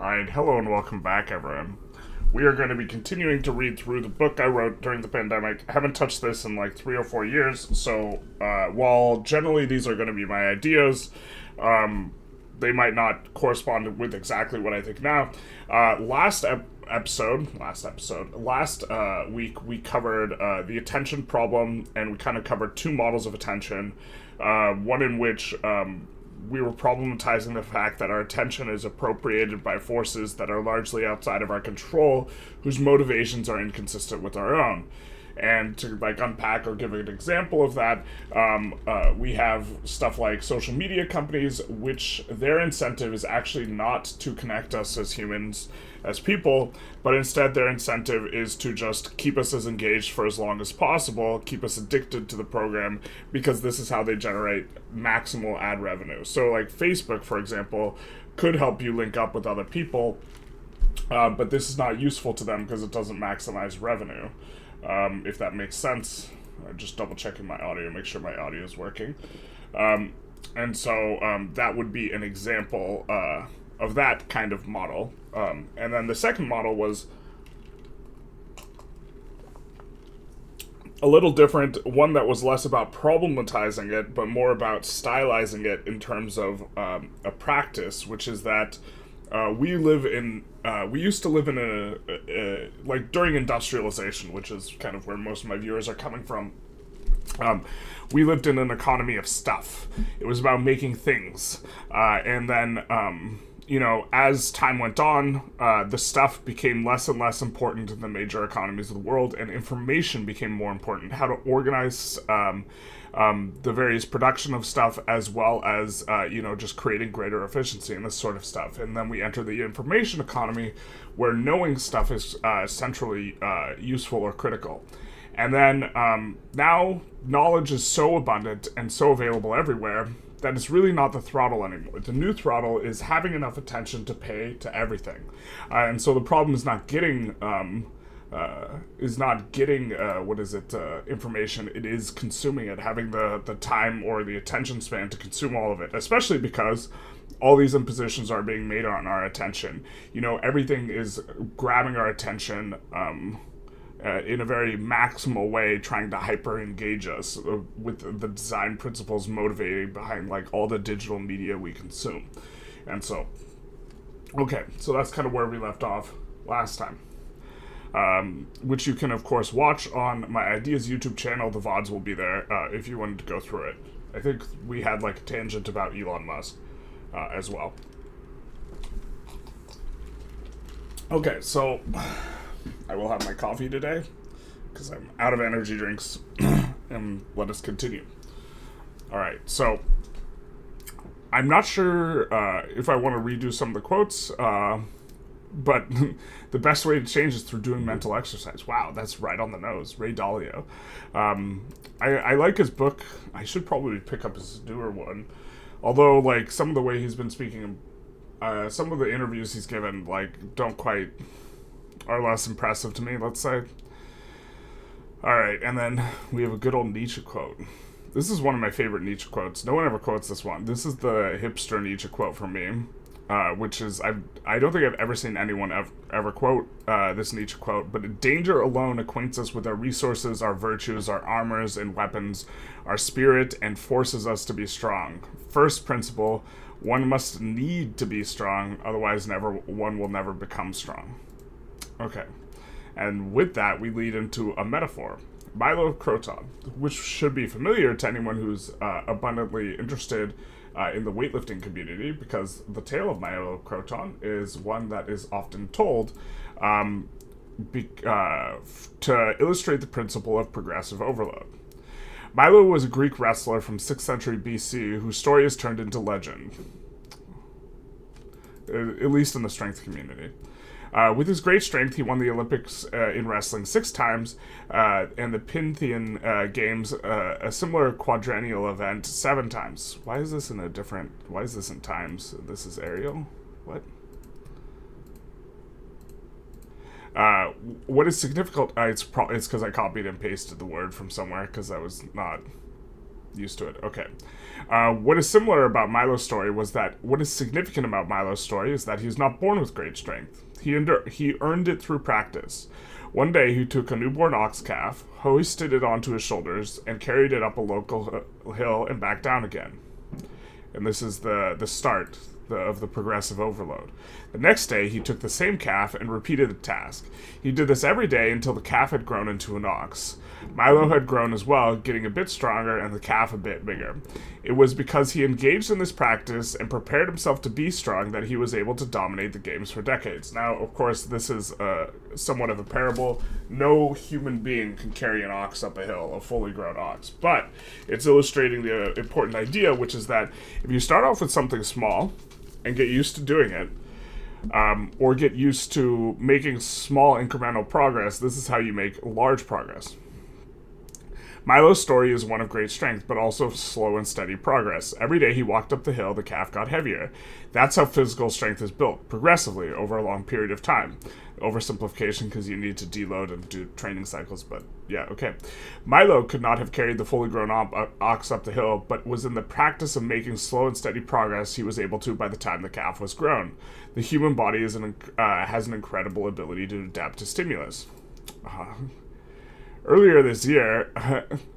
Alright, hello and welcome back, everyone. We are going to be continuing to read through the book I wrote during the pandemic. I haven't touched this in like 3 or 4 years, so while generally these are going to be my ideas, they might not correspond with exactly what I think now. Last week we covered the attention problem, and we kind of covered two models of attention. One in which we were problematizing the fact that our attention is appropriated by forces that are largely outside of our control, whose motivations are inconsistent with our own. And to unpack or give an example of that, we have stuff like social media companies, which their incentive is actually not to connect us as humans, as people, but instead their incentive is to just keep us as engaged for as long as possible, keep us addicted to the program, because this is how they generate maximal ad revenue. So like Facebook, for example, could help you link up with other people, but this is not useful to them because it doesn't maximize revenue. If that makes sense. Just double checking my audio, make sure my audio is working. And so that would be an example of that kind of model. And then the second model was a little different, one that was less about problematizing it, but more about stylizing it in terms of a practice, which is that we used to live in like during industrialization, which is kind of where most of my viewers are coming from. We lived in an economy of stuff. It was about making things. And then, as time went on, the stuff became less and less important in the major economies of the world, and information became more important. How to organize the various production of stuff, as well as, just creating greater efficiency and this sort of stuff. And then we enter the information economy, where knowing stuff is centrally useful or critical. And then now knowledge is so abundant and so available everywhere that it's really not the throttle anymore. The new throttle is having enough attention to pay to everything. And so the problem is not getting information. It is consuming it, having the time or the attention span to consume all of it, especially because all these impositions are being made on our attention. Everything is grabbing our attention in a very maximal way, trying to hyper engage us with the design principles motivating behind like all the digital media we consume. And so, okay, so that's kind of where we left off last time. Which you can, of course, watch on my Ideas YouTube channel. The VODs will be there if you wanted to go through it. I think we had like a tangent about Elon Musk as well. Okay, so I will have my coffee today because I'm out of energy drinks, and let us continue. All right, so I'm not sure if I want to redo some of the quotes, but the best way to change is through doing mental exercise. Wow, that's right on the nose. Ray Dalio. I like his book. I should probably pick up his newer one. Although, like, some of the way he's been speaking, some of the interviews he's given, like, are less impressive to me, let's say. Alright, and then we have a good old Nietzsche quote. This is one of my favorite Nietzsche quotes. No one ever quotes this one. This is the hipster Nietzsche quote from me. Which is, I don't think I've ever seen anyone ever quote this Nietzsche quote, but danger alone acquaints us with our resources, our virtues, our armors and weapons, our spirit, and forces us to be strong. First principle, one must need to be strong, otherwise one will never become strong. Okay, and with that, we lead into a metaphor. Milo Croton, which should be familiar to anyone who's abundantly interested in the weightlifting community, because the tale of Milo Croton is one that is often told to illustrate the principle of progressive overload. Milo was a Greek wrestler from 6th century BC whose story is turned into legend, at least in the strength community. With his great strength, he won the Olympics in wrestling 6 times, and the Pythian Games, a similar quadrennial event, 7 times. Why is this in times? This is Arial? What? What is significant? It's because I copied and pasted the word from somewhere, because that was not Used to it. Okay. What is similar about Milo's story was that what is significant about Milo's story is that he was not born with great strength. He earned it through practice. One day he took a newborn ox calf, hoisted it onto his shoulders, and carried it up a local hill and back down again. And this is the start of the progressive overload. The next day, he took the same calf and repeated the task. He did this every day until the calf had grown into an ox. Milo had grown as well, getting a bit stronger and the calf a bit bigger. It was because he engaged in this practice and prepared himself to be strong that he was able to dominate the games for decades. Now, of course, this is somewhat of a parable. No human being can carry an ox up a hill, a fully grown ox. But it's illustrating the important idea, which is that if you start off with something small and get used to doing it, or get used to making small incremental progress, this is how you make large progress. Milo's story is one of great strength, but also slow and steady progress. Every day he walked up the hill, the calf got heavier. That's how physical strength is built, progressively, over a long period of time. Oversimplification, because you need to deload and do training cycles, but yeah, okay. Milo could not have carried the fully grown ox up the hill, but was in the practice of making slow and steady progress he was able to by the time the calf was grown. The human body has an incredible ability to adapt to stimulus. Earlier this year,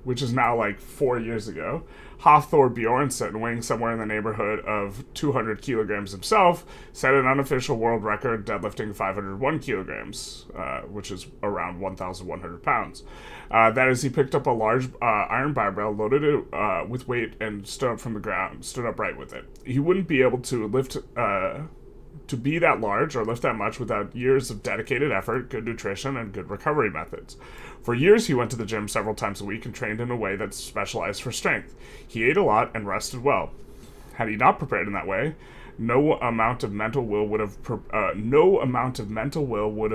which is now like 4 years ago, Hafthor Bjornsson, weighing somewhere in the neighborhood of 200 kilograms himself, set an unofficial world record deadlifting 501 kilograms, which is around 1,100 pounds. That is, he picked up a large iron barbell, loaded it with weight, and stood up from the ground, stood upright with it. He wouldn't be able to lift to be that large or lift that much without years of dedicated effort, good nutrition, and good recovery methods. For years, he went to the gym several times a week and trained in a way that's specialized for strength. He ate a lot and rested well. Had he not prepared in that way, no amount of mental will would have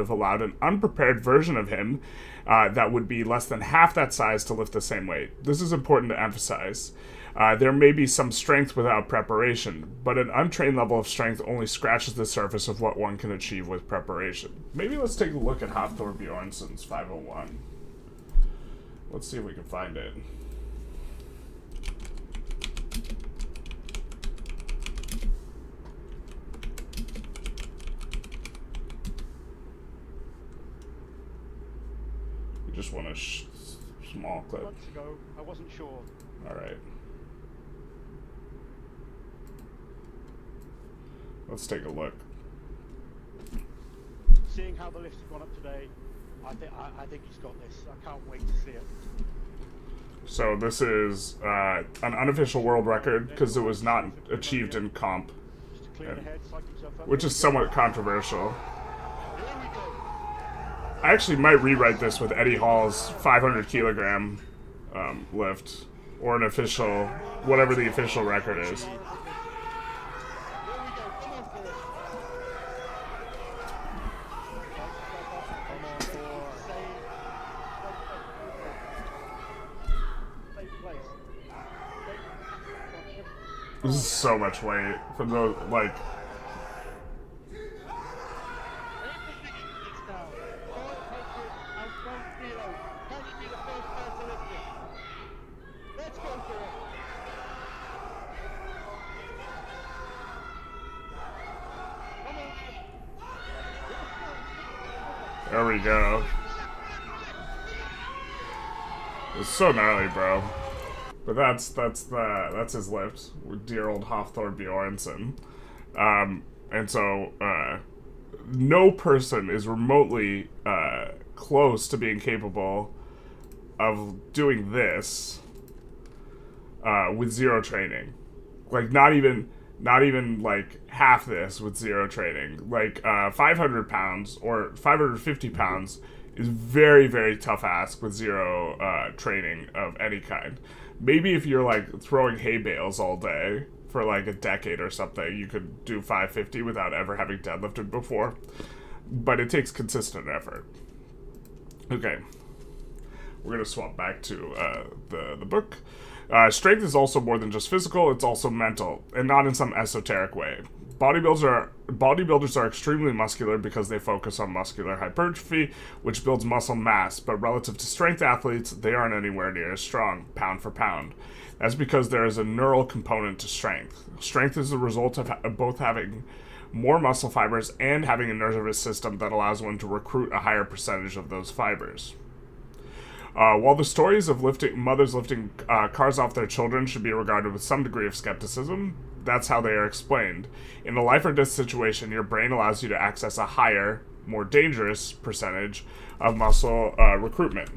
allowed an unprepared version of him that would be less than half that size to lift the same weight. This is important to emphasize. There may be some strength without preparation, but an untrained level of strength only scratches the surface of what one can achieve with preparation. Maybe let's take a look at Hafthor Bjornsson's 501. Let's see if we can find it. We just want a small clip. Months ago, I wasn't sure. All right. Let's take a look. Seeing how the lift has gone up today, I think he's got this. I can't wait to see it. So this is an unofficial world record because it was not achieved in comp, which is somewhat controversial. I actually might rewrite this with Eddie Hall's 500 kilogram lift, or an official, whatever the official record is. This is so much weight for those, like... There we go. It's so gnarly, bro. But that's his lift with dear old Hafthor Bjornsson. And so no person is remotely close to being capable of doing this with zero training. Like not even like half this with zero training. Like 500 pounds or 550 pounds is very, very tough ask with zero training of any kind. Maybe if you're like throwing hay bales all day for like a decade or something, you could do 550 without ever having deadlifted before. But it takes consistent effort. Okay. We're going to swap back to the book. Strength is also more than just physical, it's also mental, and not in some esoteric way. Bodybuilders are extremely muscular because they focus on muscular hypertrophy, which builds muscle mass, but relative to strength athletes, they aren't anywhere near as strong, pound for pound. That's because there is a neural component to strength. Strength is the result of both having more muscle fibers and having a nervous system that allows one to recruit a higher percentage of those fibers. While the stories of mothers lifting cars off their children should be regarded with some degree of skepticism, that's how they are explained. In a life or death situation, your brain allows you to access a higher, more dangerous percentage of muscle recruitment.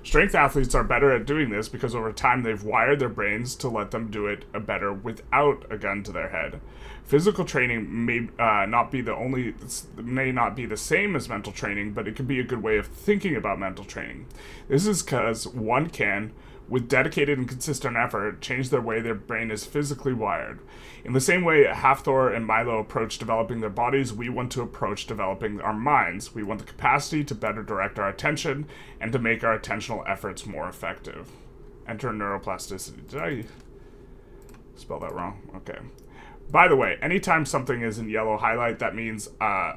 Strength athletes are better at doing this because over time they've wired their brains to let them do it better without a gun to their head. Physical training may not be the same as mental training, but it can be a good way of thinking about mental training. This is because one can, with dedicated and consistent effort, change the way their brain is physically wired. In the same way Hafthor and Milo approach developing their bodies, we want to approach developing our minds. We want the capacity to better direct our attention and to make our attentional efforts more effective. Enter neuroplasticity. Did I spell that wrong? Okay. By the way, anytime something is in yellow highlight, that means,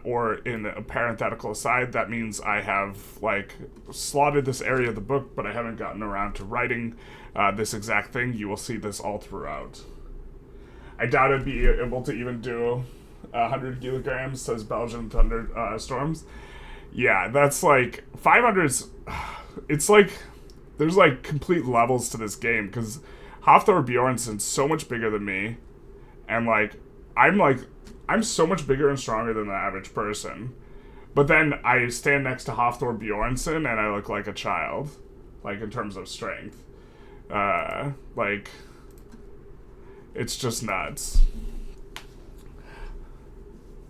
or in a parenthetical aside, that means I have, slotted this area of the book, but I haven't gotten around to writing this exact thing. You will see this all throughout. I doubt I'd be able to even do 100 kilograms, says Belgian Thunderstorms. Yeah, that's 500's, it's there's complete levels to this game, because Hafthor Bjornsson's so much bigger than me. And I'm so much bigger and stronger than the average person. But then I stand next to Hafthor Bjornsson and I look like a child. In terms of strength. It's just nuts.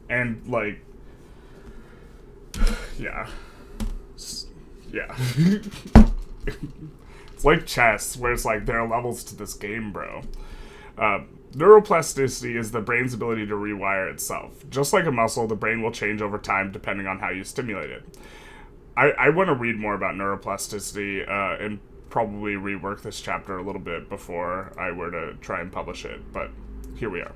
And yeah. Yeah. It's like chess, where it's there are levels to this game, bro. Neuroplasticity is the brain's ability to rewire itself. Just like a muscle, the brain will change over time depending on how you stimulate it. I want to read more about neuroplasticity and probably rework this chapter a little bit before I were to try and publish it, but here we are.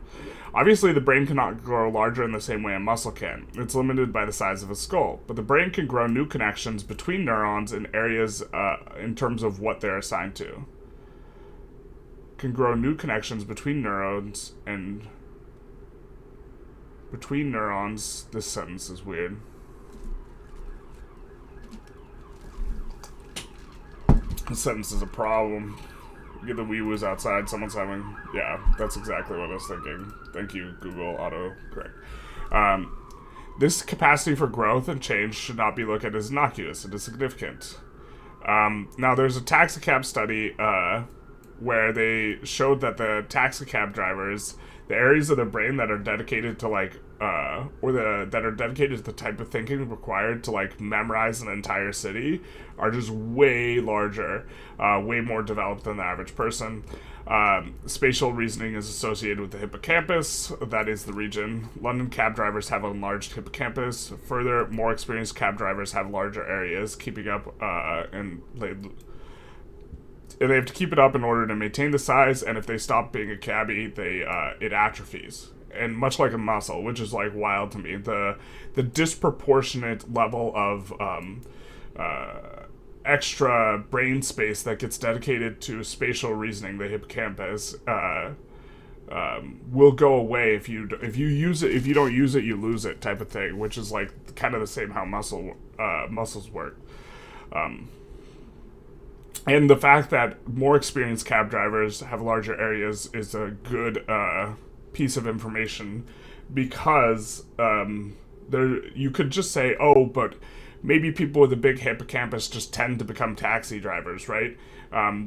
Obviously, the brain cannot grow larger in the same way a muscle can. It's limited by the size of a skull, but the brain can grow new connections between neurons in areas in terms of what they're assigned to. Can grow new connections between neurons and between neurons. This sentence is weird. This sentence is a problem. Get the wee-woos outside. Someone's having... Yeah, that's exactly what I was thinking. Thank you, Google autocorrect. This capacity for growth and change should not be looked at as innocuous. It is significant. Now, there's a taxicab study... where they showed that the taxicab drivers, the areas of their brain that are dedicated to that are dedicated to the type of thinking required to memorize an entire city are just way larger, way more developed than the average person. Spatial reasoning is associated with the hippocampus. That is the region. London cab drivers have a enlarged hippocampus. Further, more experienced cab drivers have larger areas, keeping up and they have to keep it up in order to maintain the size, and if they stop being a cabbie, it atrophies. And much like a muscle, which is wild to me, the disproportionate level of extra brain space that gets dedicated to spatial reasoning, the hippocampus, will go away if you use it. If you don't use it, you lose it, type of thing, which is kind of the same how muscles work. And the fact that more experienced cab drivers have larger areas is a good piece of information, because you could just say, oh, but maybe people with a big hippocampus just tend to become taxi drivers, right?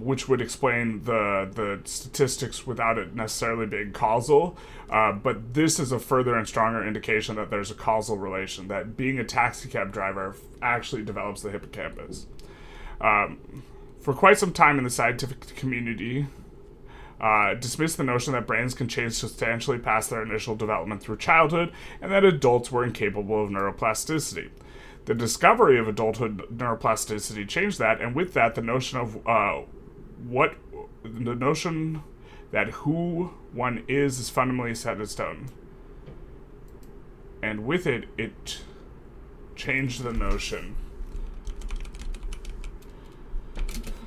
Which would explain the statistics without it necessarily being causal. But this is a further and stronger indication that there's a causal relation, that being a taxi cab driver actually develops the hippocampus. For quite some time in the scientific community, dismissed the notion that brains can change substantially past their initial development through childhood, and that adults were incapable of neuroplasticity. The discovery of adulthood neuroplasticity changed that, and with that, the notion that who one is fundamentally set in stone. And with it, it changed the notion.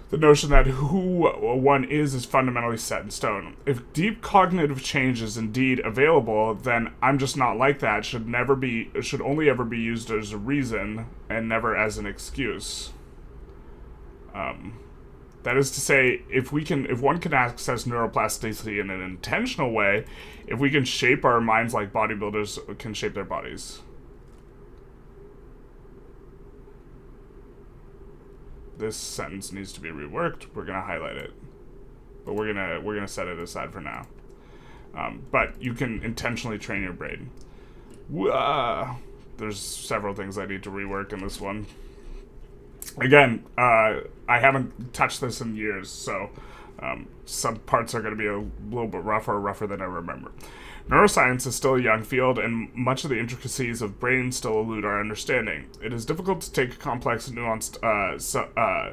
The notion that who one is fundamentally set in stone. If deep cognitive change is indeed available, then I'm just not like that should only ever be used as a reason and never as an excuse. That is to say, if one can access neuroplasticity in an intentional way, if we can shape our minds like bodybuilders can shape their bodies. This sentence needs to be reworked. We're gonna highlight it, but we're gonna set it aside for now. But you can intentionally train your brain. There's several things I need to rework in this one. Again, I haven't touched this in years, so some parts are going to be a little bit rougher than I remember. Neuroscience is still a young field, and much of the intricacies of brain still elude our understanding. It is difficult to take a complex, nuanced,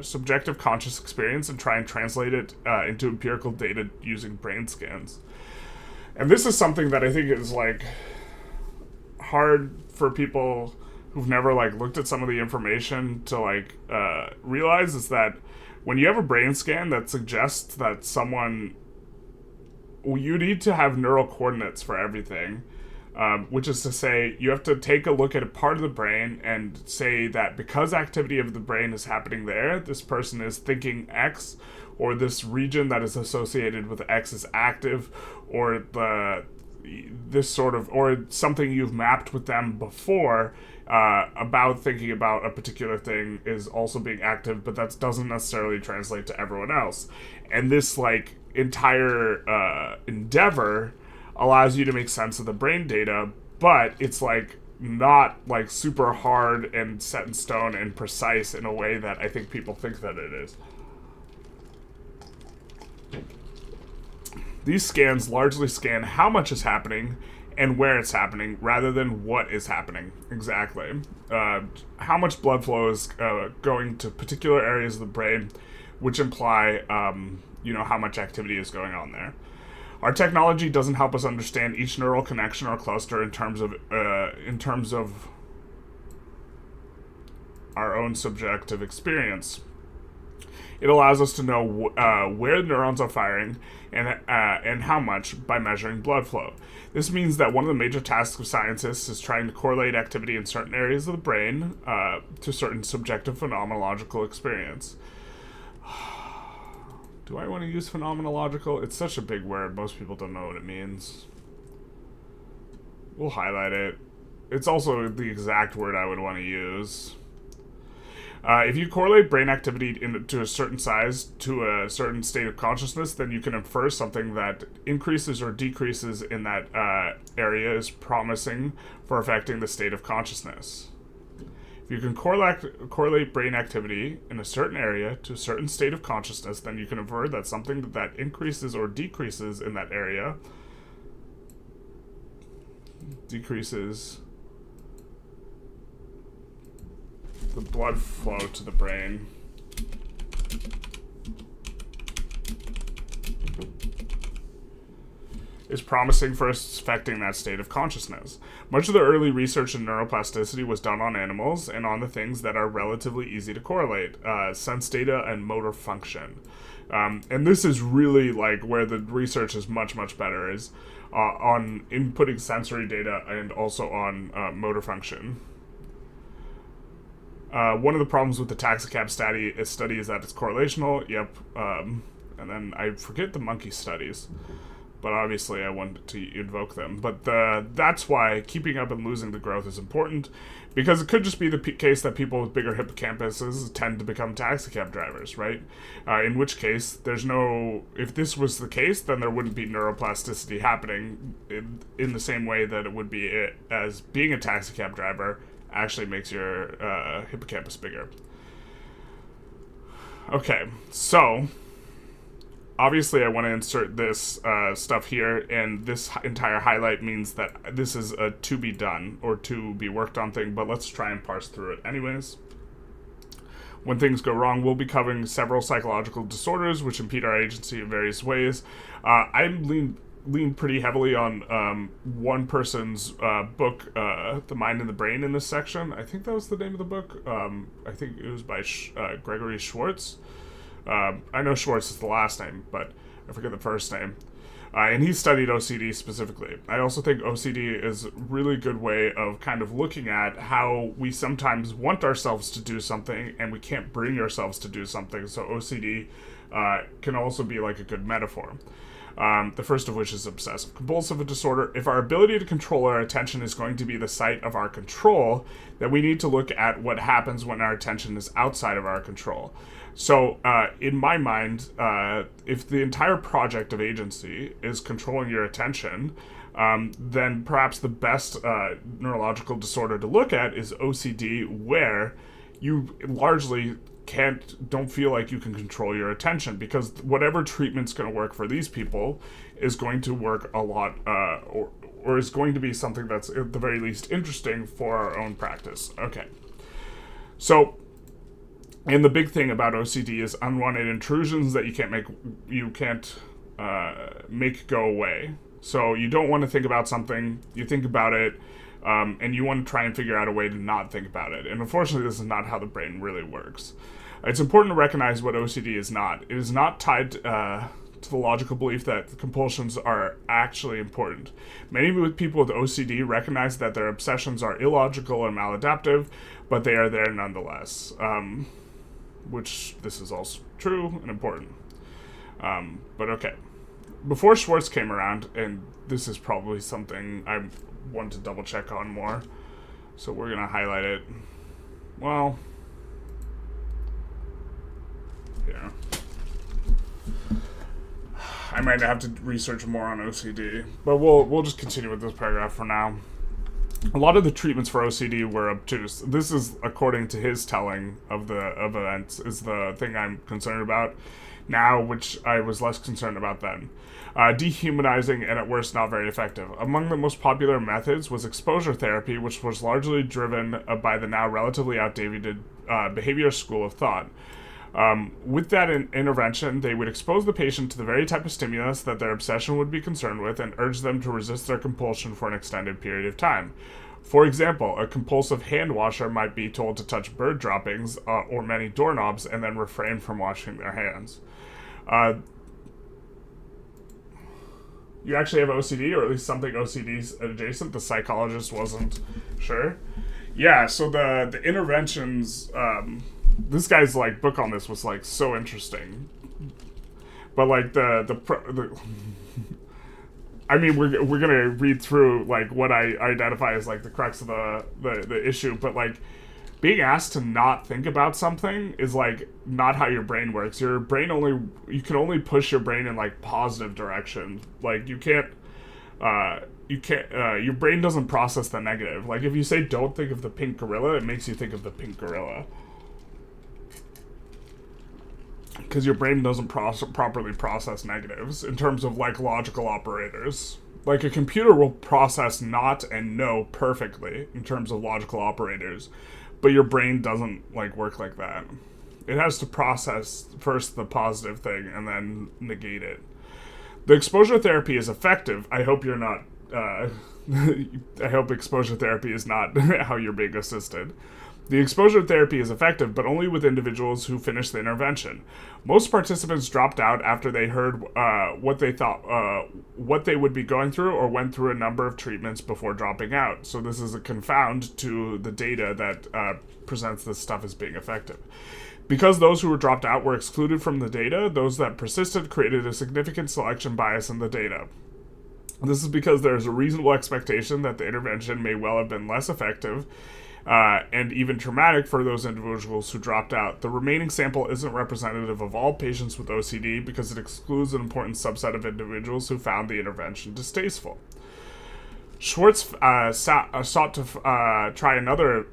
subjective conscious experience and try and translate it into empirical data using brain scans. And this is something that I think is, like, hard for people who've never, like, looked at some of the information to, like, realize is that when you have a brain scan that suggests that someone... you need to have neural coordinates for everything, which is to say you have to take a look at a part of the brain and say that because activity of the brain is happening there, this person is thinking X, or this region that is associated with X is active, or or something you've mapped with them before about thinking about a particular thing is also being active, but that doesn't necessarily translate to everyone else. And this, like, entire endeavor allows you to make sense of the brain data, but it's, like, not, like, super hard and set in stone and precise in a way that I think people think that it is. These scans largely scan how much is happening and where it's happening, rather than what is happening exactly. How much blood flow is going to particular areas of the brain, which imply, how much activity is going on there. Our technology doesn't help us understand each neural connection or cluster in terms of our own subjective experience. It allows us to know where the neurons are firing and how much by measuring blood flow. This means that one of the major tasks of scientists is trying to correlate activity in certain areas of the brain to certain subjective phenomenological experience. Do I want to use phenomenological? It's such a big word, most people don't know what it means. We'll highlight it. It's also the exact word I would want to use. If you correlate brain activity to a certain size to a certain state of consciousness, then you can infer something that increases or decreases in that area is promising for affecting the state of consciousness. If you can correlate brain activity in a certain area to a certain state of consciousness, then you can infer that something that increases or decreases in that area decreases the blood flow to the brain. Is promising for affecting that state of consciousness. Much of the early research in neuroplasticity was done on animals and on the things that are relatively easy to correlate, sense data and motor function. And this is really, like, where the research is much, much better, is on inputting sensory data and also on motor function. One of the problems with the taxicab study is that it's correlational. Yep. And then I forget the monkey studies, but obviously I wanted to invoke them. But that's why keeping up and losing the growth is important, because it could just be the case that people with bigger hippocampuses tend to become taxicab drivers, right? In which case, if this was the case, then there wouldn't be neuroplasticity happening in the same way that it would be as being a taxicab driver actually makes your hippocampus bigger. Okay, so obviously I want to insert this stuff here, and this entire highlight means that this is a to be done or to be worked on thing, but let's try and parse through it anyways. when things go wrong. We'll be covering several psychological disorders which impede our agency in various ways. I lean pretty heavily on one person's book, The Mind and the Brain, in this section. I think that was the name of the book. I think it was by Gregory Schwartz. I know Schwartz is the last name, but I forget the first name. And he studied OCD specifically. I also think OCD is a really good way of kind of looking at how we sometimes want ourselves to do something and we can't bring ourselves to do something. So OCD can also be like a good metaphor. The first of which is obsessive compulsive disorder. If our ability to control our attention is going to be the site of our control, then we need to look at what happens when our attention is outside of our control. So, in my mind, if the entire project of agency is controlling your attention, then perhaps the best neurological disorder to look at is OCD, where you largely don't feel like you can control your attention, because whatever treatment's going to work for these people is going to work a lot, or is going to be something that's at the very least interesting for our own practice. Okay. So, and the big thing about OCD is unwanted intrusions that you can't make go away. So you don't want to think about something, you think about it, and you want to try and figure out a way to not think about it. And unfortunately, this is not how the brain really works. It's important to recognize what OCD is not. It is not tied to the logical belief that compulsions are actually important. Many people with OCD recognize that their obsessions are illogical and maladaptive, but they are there nonetheless. Which this is also true and important. But okay. Before Schwartz came around, and this is probably something I want to double check on more, so we're going to highlight it. Well, yeah. I might have to research more on OCD, but we'll just continue with this paragraph for now. A lot of the treatments for OCD were obtuse. This is according to his telling of events, is the thing I'm concerned about now, which I was less concerned about then. Dehumanizing and at worst not very effective. Among the most popular methods was exposure therapy, which was largely driven by the now relatively outdated behavior school of thought. With that intervention, they would expose the patient to the very type of stimulus that their obsession would be concerned with and urge them to resist their compulsion for an extended period of time. For example, a compulsive hand washer might be told to touch bird droppings or many doorknobs and then refrain from washing their hands. You actually have OCD, or at least something OCD adjacent. The psychologist wasn't sure. Yeah, so the interventions... this guy's like book on this was like so interesting, but like the I mean, we're gonna read through like what I identify as like the crux of the issue, but like being asked to not think about something is like not how your brain works. Your brain you can only push your brain in like positive direction. Like you can't your brain doesn't process the negative. Like if you say don't think of the pink gorilla, it makes you think of the pink gorilla. Because your brain doesn't properly process negatives in terms of like logical operators. Like a computer will process not and no perfectly in terms of logical operators, but your brain doesn't like work like that. It has to process first the positive thing and then negate it. The exposure therapy is effective. I hope you're not. I hope exposure therapy is not how you're being assisted. The exposure therapy is effective, but only with individuals who finish the intervention. Most participants dropped out after they heard what they thought, what they would be going through, or went through a number of treatments before dropping out. So this is a confound to the data that presents this stuff as being effective. Because those who were dropped out were excluded from the data, those that persisted created a significant selection bias in the data. This is because there is a reasonable expectation that the intervention may well have been less effective and even traumatic for those individuals who dropped out. The remaining sample isn't representative of all patients with OCD because it excludes an important subset of individuals who found the intervention distasteful. Schwartz sought to try another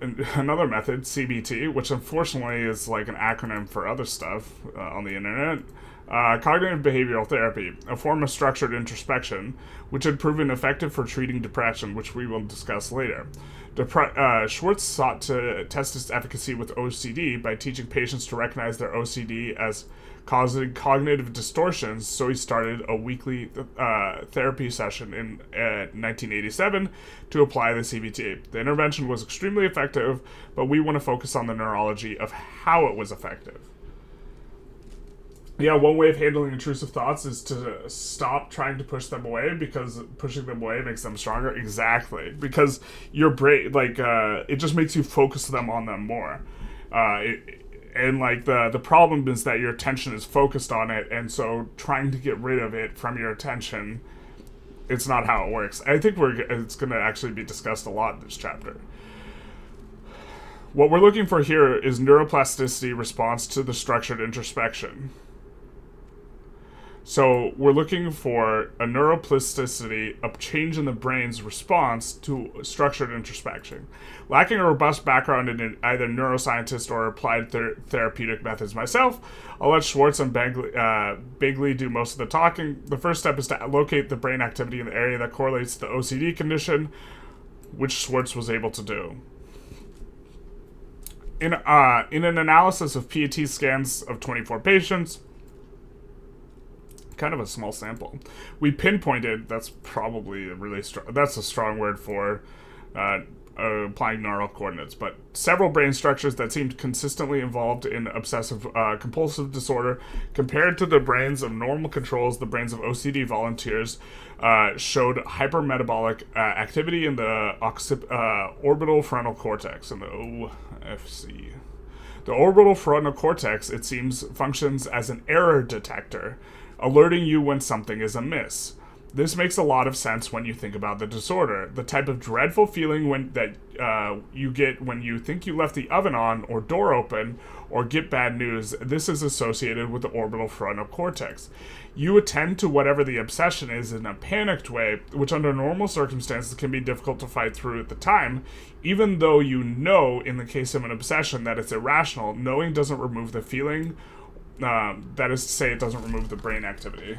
method, CBT, which unfortunately is like an acronym for other stuff on the internet. Cognitive behavioral therapy, a form of structured introspection, which had proven effective for treating depression, which we will discuss later. Schwartz sought to test its efficacy with OCD by teaching patients to recognize their OCD as causing cognitive distortions, so he started a weekly therapy session in 1987 to apply the CBT. The intervention was extremely effective, but we want to focus on the neurology of how it was effective. Yeah, one way of handling intrusive thoughts is to stop trying to push them away, because pushing them away makes them stronger. Exactly. Because your brain, it just makes you focus them on them more. The problem is that your attention is focused on it, and so trying to get rid of it from your attention, it's not how it works. I think it's going to actually be discussed a lot in this chapter. What we're looking for here is neuroplasticity response to the structured introspection. So we're looking for a neuroplasticity, a change in the brain's response to structured introspection. Lacking a robust background in either neuroscientist or applied therapeutic methods myself, I'll let Schwartz and Begley do most of the talking. The first step is to locate the brain activity in the area that correlates to the OCD condition, which Schwartz was able to do. In an analysis of PET scans of 24 patients, kind of a small sample, we pinpointed, that's probably a really strong, that's a strong word for applying neural coordinates, but several brain structures that seemed consistently involved in obsessive compulsive disorder. Compared to the brains of normal controls, the brains of OCD volunteers showed hypermetabolic activity in the orbital frontal cortex, in the OFC. The orbital frontal cortex, it seems, functions as an error detector, alerting you when something is amiss. This makes a lot of sense when you think about the disorder. The type of dreadful feeling that you get when you think you left the oven on or door open or get bad news, this is associated with the orbital frontal cortex. You attend to whatever the obsession is in a panicked way, which under normal circumstances can be difficult to fight through at the time. Even though you know, in the case of an obsession, that it's irrational, knowing doesn't remove the feeling. That is to say, it doesn't remove the brain activity.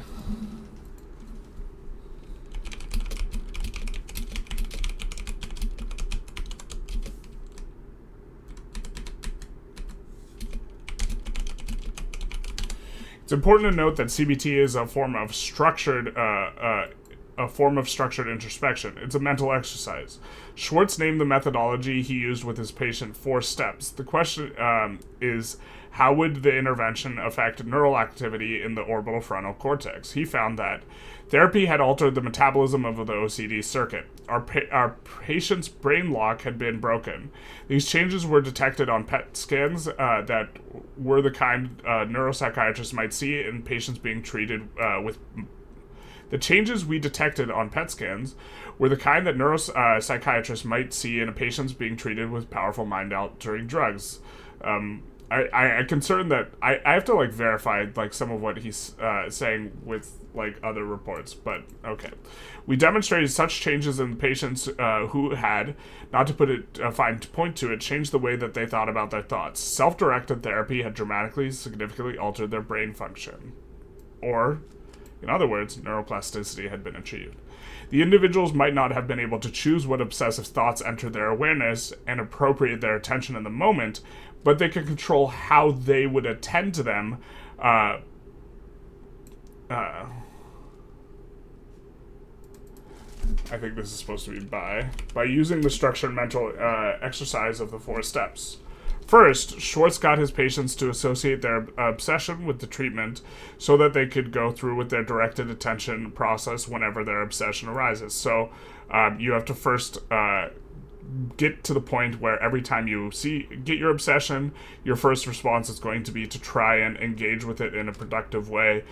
It's important to note that CBT is a form of structured introspection. It's a mental exercise. Schwartz named the methodology he used with his patient 4 steps. The question is, how would the intervention affect neural activity in the orbital frontal cortex? He found that therapy had altered the metabolism of the OCD circuit. Our patient's brain lock had been broken. These changes were detected on PET scans that were the kind neuropsychiatrists might see in patients being treated with. The changes we detected on PET scans were the kind that neuropsychiatrists might see in a patient being treated with powerful mind-altering drugs. I'm concerned that I have to verify some of what he's saying with other reports, but okay. We demonstrated such changes in patients who had, not to put it a fine point to it, changed the way that they thought about their thoughts. Self-directed therapy had dramatically, significantly altered their brain function. Or, in other words, neuroplasticity had been achieved. The individuals might not have been able to choose what obsessive thoughts enter their awareness and appropriate their attention in the moment, but they could control how they would attend to them. I think this is supposed to be by using the structured mental exercise of the 4 steps. First, Schwartz got his patients to associate their obsession with the treatment so that they could go through with their directed attention process whenever their obsession arises. So you have to first get to the point where every time you get your obsession, your first response is going to be to try and engage with it in a productive way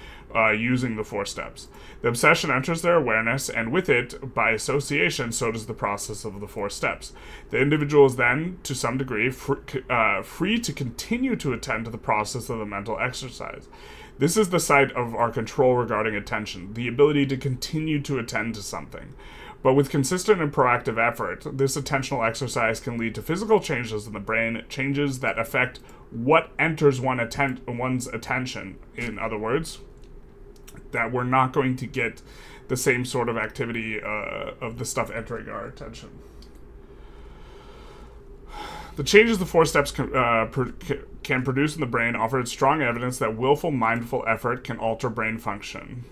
using the 4 steps. The obsession enters their awareness, and with it, by association, so does the process of the 4 steps. The individual is then, to some degree, free to continue to attend to the process of the mental exercise. This is the site of our control regarding attention, the ability to continue to attend to something. But with consistent and proactive effort, this attentional exercise can lead to physical changes in the brain, changes that affect what enters one's attention. In other words, that we're not going to get the same sort of activity of the stuff entering our attention. The changes the 4 steps can produce in the brain offered strong evidence that willful, mindful effort can alter brain function,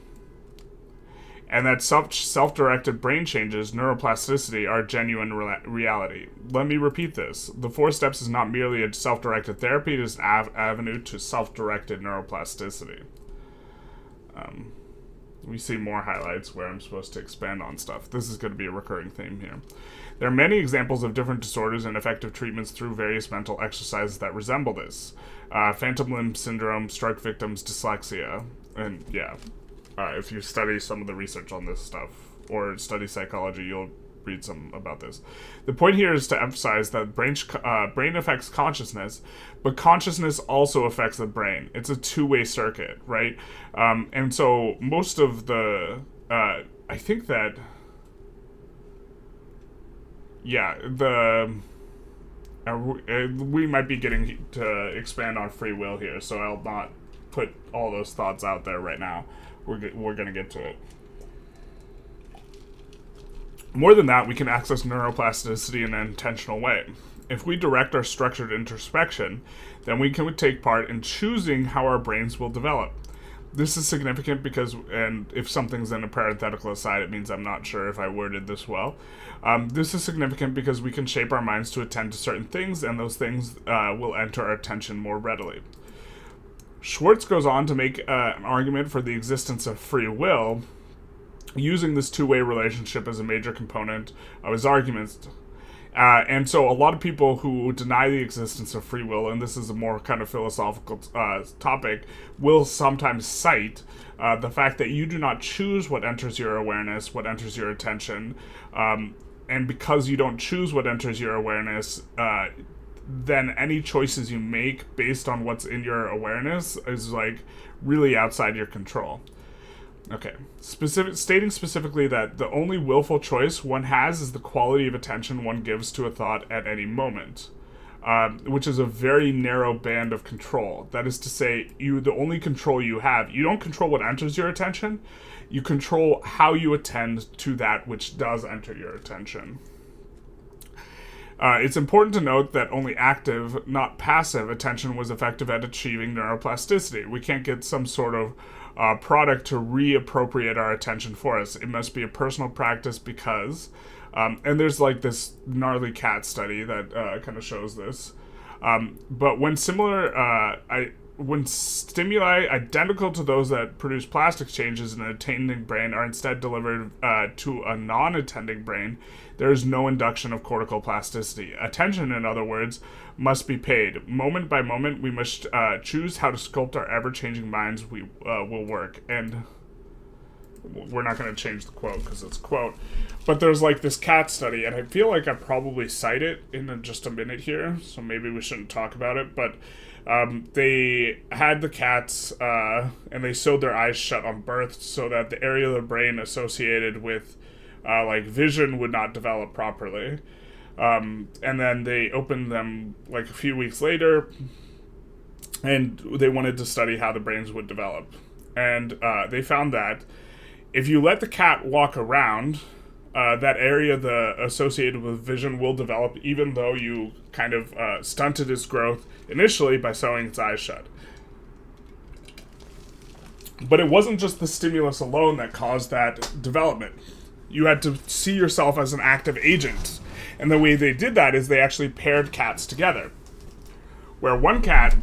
and that self-directed brain changes, neuroplasticity, are genuine reality. Let me repeat this. The 4 steps is not merely a self-directed therapy, it is an avenue to self-directed neuroplasticity. We see more highlights where I'm supposed to expand on stuff. This is going to be a recurring theme here. There are many examples of different disorders and effective treatments through various mental exercises that resemble this. Phantom limb syndrome, stroke victims, dyslexia, and yeah. If you study some of the research on this stuff, or study psychology, you'll read some about this. The point here is to emphasize that brain affects consciousness, but consciousness also affects the brain. It's a two-way circuit, right? And so most of the, I think that, yeah, we might be getting to expand on free will here, so I'll not put all those thoughts out there right now. We're going to get to it. More than that, we can access neuroplasticity in an intentional way. If we direct our structured introspection, then we can take part in choosing how our brains will develop. This is significant because, and if something's in a parenthetical aside, it means I'm not sure if I worded this well. This is significant because we can shape our minds to attend to certain things, and those things will enter our attention more readily. Schwartz goes on to make an argument for the existence of free will, using this two-way relationship as a major component of his arguments. And so a lot of people who deny the existence of free will, and this is a more kind of philosophical topic, will sometimes cite the fact that you do not choose what enters your awareness, what enters your attention, and because you don't choose what enters your awareness, then any choices you make based on what's in your awareness is like really outside your control. Okay, stating specifically that the only willful choice one has is the quality of attention one gives to a thought at any moment, which is a very narrow band of control. That is to say, the only control you have, you don't control what enters your attention, you control how you attend to that which does enter your attention. It's important to note that only active, not passive, attention was effective at achieving neuroplasticity. We can't get some sort of product to reappropriate our attention for us. It must be a personal practice because, and there's like this gnarly cat study that kind of shows this. But when when stimuli identical to those that produce plastic changes in an attending brain are instead delivered to a non-attending brain, there is no induction of cortical plasticity. Attention, in other words, must be paid. Moment by moment, we must choose how to sculpt our ever-changing minds will work. And we're not going to change the quote because it's a quote. But there's like this cat study, and I feel like I probably cite it in just a minute here, so maybe we shouldn't talk about it. But they had the cats, and they sewed their eyes shut on birth so that the area of the brain associated with like vision would not develop properly. And then they opened them like a few weeks later, and they wanted to study how the brains would develop. And they found that if you let the cat walk around, that area associated with vision will develop, even though you kind of stunted its growth initially by sewing its eyes shut. But it wasn't just the stimulus alone that caused that development. You had to see yourself as an active agent. And the way they did that is they actually paired cats together. Where one cat,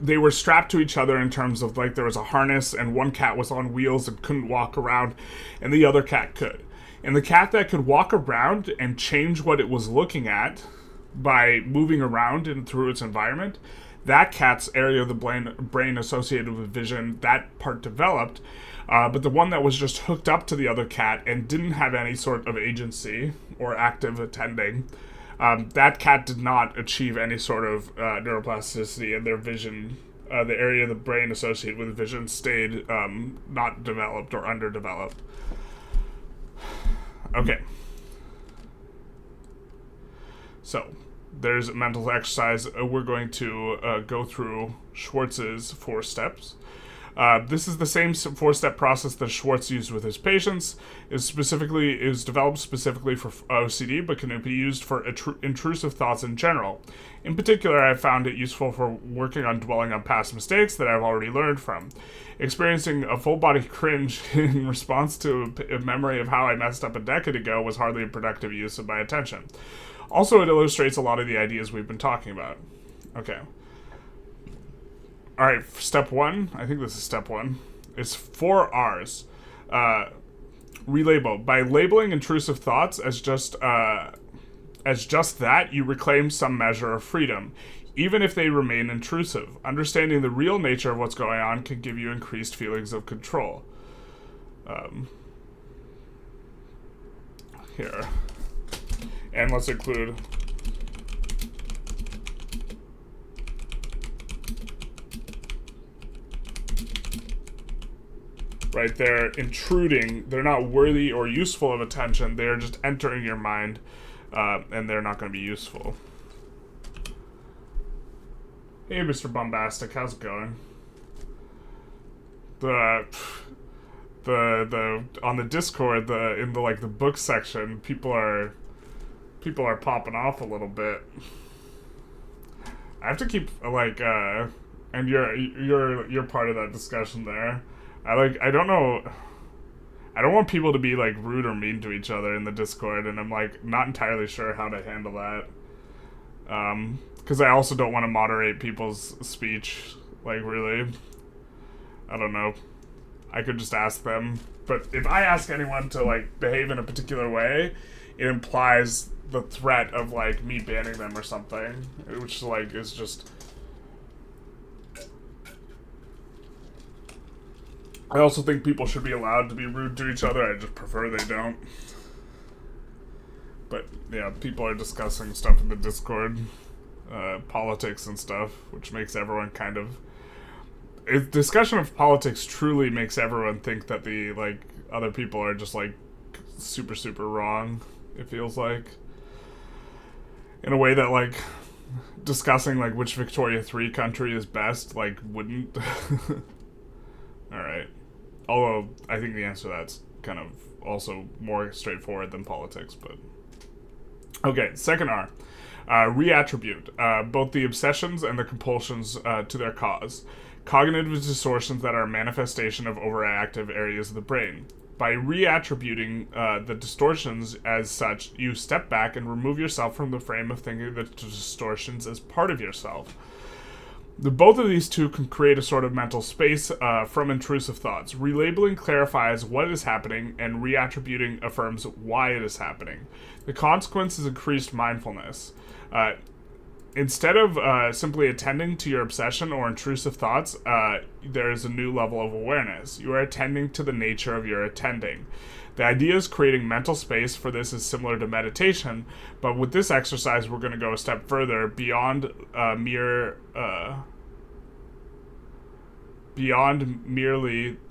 they were strapped to each other in terms of like there was a harness, and one cat was on wheels and couldn't walk around, and the other cat could. And the cat that could walk around and change what it was looking at by moving around and through its environment, that cat's area of the brain associated with vision, that part developed. But the one that was just hooked up to the other cat and didn't have any sort of agency or active attending, that cat did not achieve any sort of neuroplasticity, and their vision, the area of the brain associated with vision, stayed not developed or underdeveloped. Okay. So, there's a mental exercise. We're going to go through Schwartz's 4 steps. This is the same 4-step process that Schwartz used with his patients. Is developed specifically for OCD, but can be used for intrusive thoughts in general. In particular, I found it useful for working on dwelling on past mistakes that I've already learned from. Experiencing a full-body cringe in response to a memory of how I messed up a decade ago was hardly a productive use of my attention. Also, it illustrates a lot of the ideas we've been talking about. Okay. Alright, step 1. I think this is step 1. It's 4 R's. Relabel. By labeling intrusive thoughts as just that, you reclaim some measure of freedom, even if they remain intrusive. Understanding the real nature of what's going on can give you increased feelings of control. Here. And let's include right there, intruding. They're not worthy or useful of attention. They're just entering your mind, and they're not going to be useful. Hey, Mr. Bombastic, how's it going? The on the Discord, in the book section, people are popping off a little bit. I have to keep and you're part of that discussion there. I don't know. I don't want people to be rude or mean to each other in the Discord, and I'm not entirely sure how to handle that. Because I also don't want to moderate people's speech. Really, I don't know. I could just ask them, but if I ask anyone to behave in a particular way, it implies the threat of me banning them or something, which is just. I also think people should be allowed to be rude to each other. I just prefer they don't. But yeah, people are discussing stuff in the Discord, politics and stuff, which makes everyone kind of. Discussion of politics truly makes everyone think that the other people are just super super wrong. It feels like. In a way that discussing which Victoria 3 country is best wouldn't. Alright. Although I think the answer to that's kind of also more straightforward than politics, but okay, second R. Reattribute both the obsessions and the compulsions to their cause. Cognitive distortions that are a manifestation of overactive areas of the brain. By reattributing the distortions as such, you step back and remove yourself from the frame of thinking the distortions as part of yourself. Both of these two can create a sort of mental space from intrusive thoughts. Relabeling clarifies what is happening, and reattributing affirms why it is happening. The consequence is increased mindfulness. Instead of simply attending to your obsession or intrusive thoughts, there is a new level of awareness. You are attending to the nature of your attending. The idea is creating mental space for this is similar to meditation, but with this exercise, we're going to go a step further beyond merely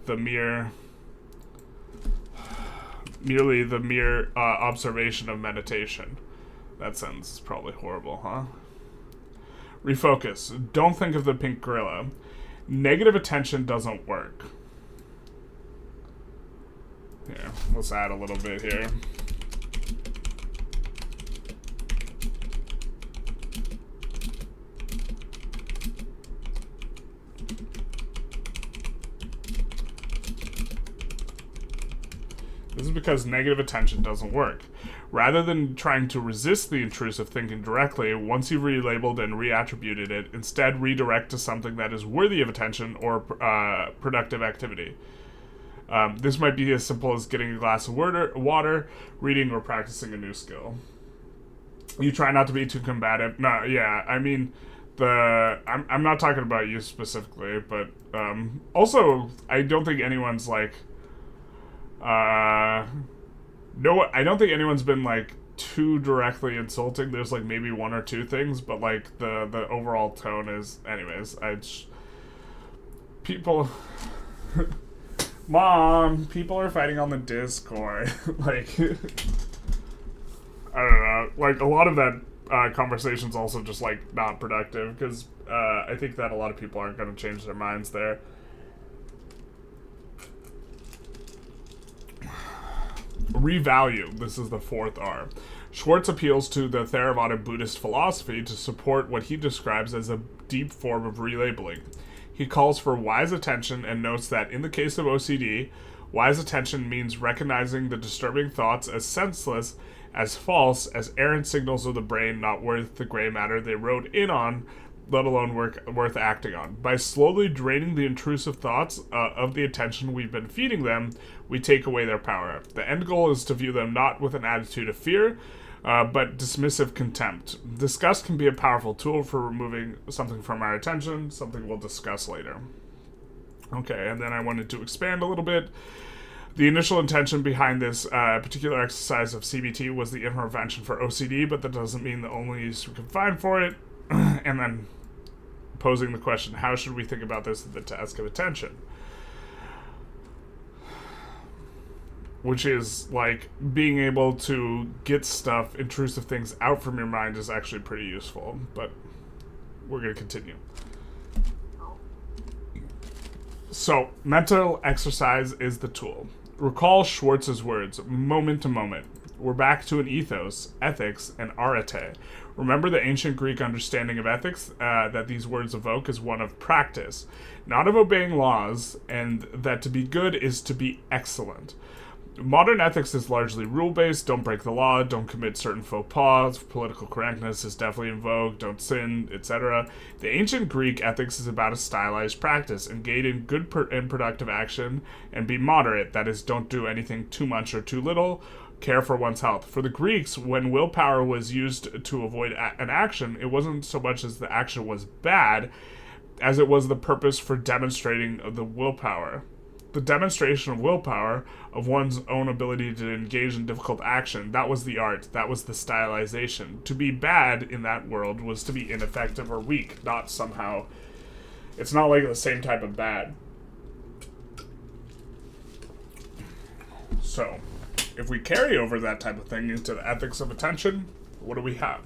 the mere observation of meditation. That sentence is probably horrible, huh? Refocus. Don't think of the pink gorilla. Negative attention doesn't work. Here, let's add a little bit here. This is because negative attention doesn't work. Rather than trying to resist the intrusive thinking directly, once you've relabeled and reattributed it, instead redirect to something that is worthy of attention or productive activity. This might be as simple as getting a glass of water, reading, or practicing a new skill. You try not to be too combative. No, yeah, I mean, I'm not talking about you specifically, but also, I don't think anyone's no, I don't think anyone's been too directly insulting. There's maybe one or two things, but the overall tone is, anyways. People Mom, people are fighting on the Discord. Like, I don't know. Like, a lot of that conversation's also just, like, not productive, because I think that a lot of people aren't going to change their minds there. Revalue. This is the fourth R. Schwartz appeals to the Theravada Buddhist philosophy to support what he describes as a deep form of relabeling. He calls for wise attention and notes that in the case of OCD, wise attention means recognizing the disturbing thoughts as senseless, as false, as errant signals of the brain not worth the gray matter they rode in on, let alone worth acting on. By slowly draining the intrusive thoughts of the attention we've been feeding them, we take away their power. The end goal is to view them not with an attitude of fear, but dismissive contempt. Disgust can be a powerful tool for removing something from our attention, something we'll discuss later. Okay, and then I wanted to expand a little bit. The initial intention behind this particular exercise of CBT was the intervention for OCD, but that doesn't mean the only use we can find for it. And then posing the question, how should we think about this as the task of attention? Which is, like, being able to get stuff, intrusive things out from your mind is actually pretty useful. But we're going to continue. So, mental exercise is the tool. Recall Schwartz's words, moment to moment. We're back to an ethos, ethics, and arete. Remember the ancient Greek understanding of ethics that these words evoke is one of practice, not of obeying laws, and that to be good is to be excellent. Modern ethics is largely rule-based, don't break the law, don't commit certain faux pas, political correctness is definitely in vogue, don't sin, etc. The ancient Greek ethics is about a stylized practice, engage in good and productive action, and be moderate, that is, don't do anything too much or too little, care for one's health. For the Greeks, when willpower was used to avoid an action, it wasn't so much as the action was bad, as it was the purpose for demonstrating the willpower. The demonstration of willpower, of one's own ability to engage in difficult action, that was the art, that was the stylization. To be bad in that world was to be ineffective or weak, not somehow... It's not like the same type of bad. So, if we carry over that type of thing into the ethics of attention, what do we have?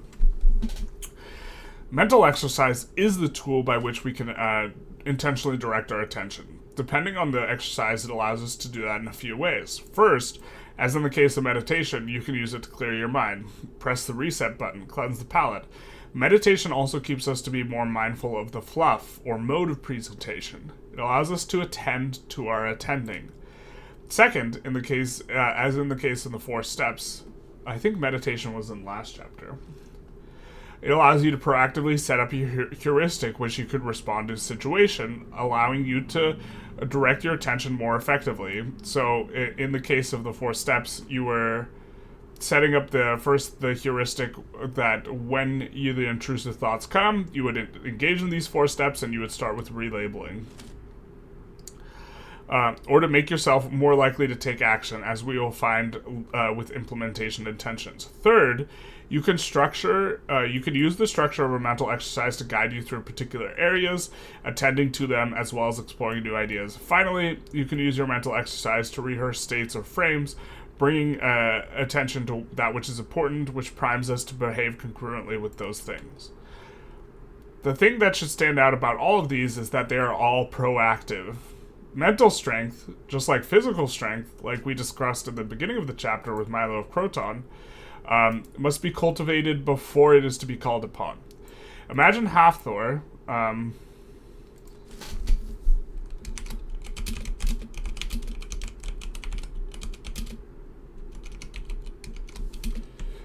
Mental exercise is the tool by which we can intentionally direct our attention. Depending on the exercise, it allows us to do that in a few ways. First, as in the case of meditation, you can use it to clear your mind. Press the reset button, cleanse the palate. Meditation also keeps us to be more mindful of the fluff or mode of presentation. It allows us to attend to our attending. Second, in the case, as in the case of the 4 steps, I think meditation was in last chapter. It allows you to proactively set up your heuristic, which you could respond to a situation, allowing you to direct your attention more effectively. So, in the case of the 4 steps, you were setting up the heuristic that when the intrusive thoughts come, you would engage in these 4 steps, and you would start with relabeling. Or to make yourself more likely to take action, as we will find with implementation intentions. Third, you can use the structure of a mental exercise to guide you through particular areas, attending to them, as well as exploring new ideas. Finally, you can use your mental exercise to rehearse states or frames, bringing attention to that which is important, which primes us to behave congruently with those things. The thing that should stand out about all of these is that they are all proactive. Mental strength, just like physical strength, like we discussed at the beginning of the chapter with Milo of Croton, must be cultivated before it is to be called upon. Imagine Hafthor,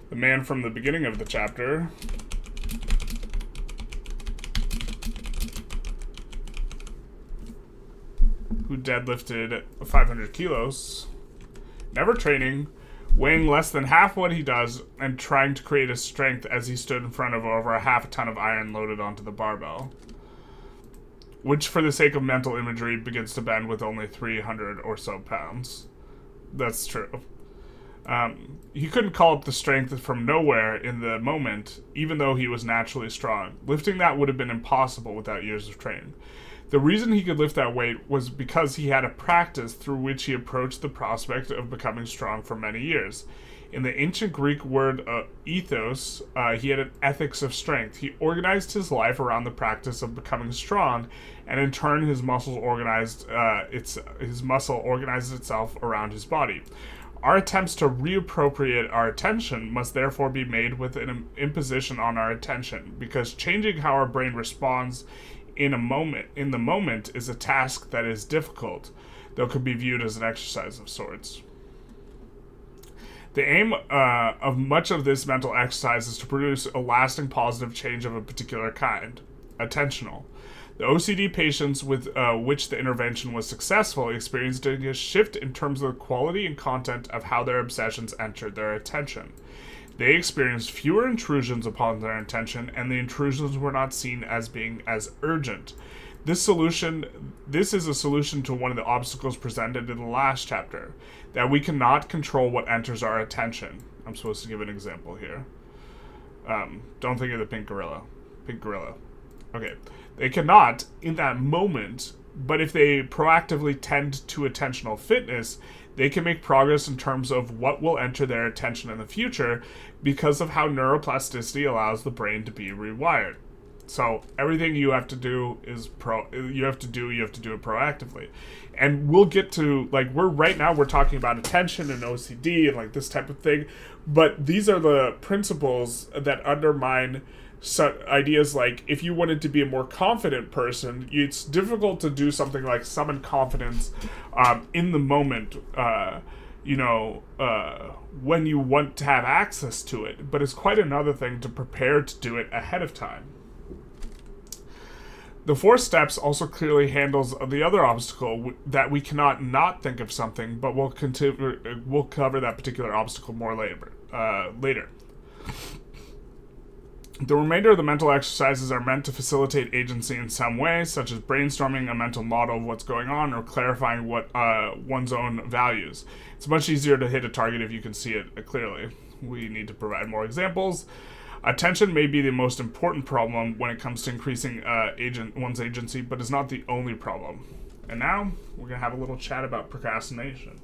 the man from the beginning of the chapter, who deadlifted 500 kilos, never training, weighing less than half what he does, and trying to create a strength as he stood in front of over a half a ton of iron loaded onto the barbell, which for the sake of mental imagery begins to bend with only 300 or so pounds. That's true. He couldn't call up the strength from nowhere in the moment, even though he was naturally strong. Lifting that would have been impossible without years of training. The reason he could lift that weight was because he had a practice through which he approached the prospect of becoming strong for many years. In the ancient Greek word ethos, he had an ethics of strength. He organized his life around the practice of becoming strong, and in turn, his muscle organizes itself around his body. Our attempts to reappropriate our attention must therefore be made with an imposition on our attention, because changing how our brain responds in the moment is a task that is difficult, though could be viewed as an exercise of sorts. The aim of much of this mental exercise is to produce a lasting positive change of a particular kind, attentional. The OCD patients with which the intervention was successful experienced a shift in terms of the quality and content of how their obsessions entered their attention. They experienced fewer intrusions upon their attention, and the intrusions were not seen as being as urgent. This is a solution to one of the obstacles presented in the last chapter, that we cannot control what enters our attention. I'm supposed to give an example here. Don't think of the pink gorilla. Pink gorilla. Okay. They cannot, in that moment, but if they proactively tend to attentional fitness, they can make progress in terms of what will enter their attention in the future because of how neuroplasticity allows the brain to be rewired. So everything you have to do is you have to do it proactively. And we'll get to, like, we're talking about attention and OCD and like this type of thing, but these are the principles that undermine ideas like if you wanted to be a more confident person, it's difficult to do something like summon confidence in the moment, when you want to have access to it. But it's quite another thing to prepare to do it ahead of time. The 4 steps also clearly handles the other obstacle that we cannot not think of something, but we'll cover that particular obstacle more later. The remainder of the mental exercises are meant to facilitate agency in some way, such as brainstorming a mental model of what's going on or clarifying what one's own values. It's much easier to hit a target if you can see it clearly. We need to provide more examples. Attention may be the most important problem when it comes to increasing one's agency, but is not the only problem. And now, we're going to have a little chat about procrastination.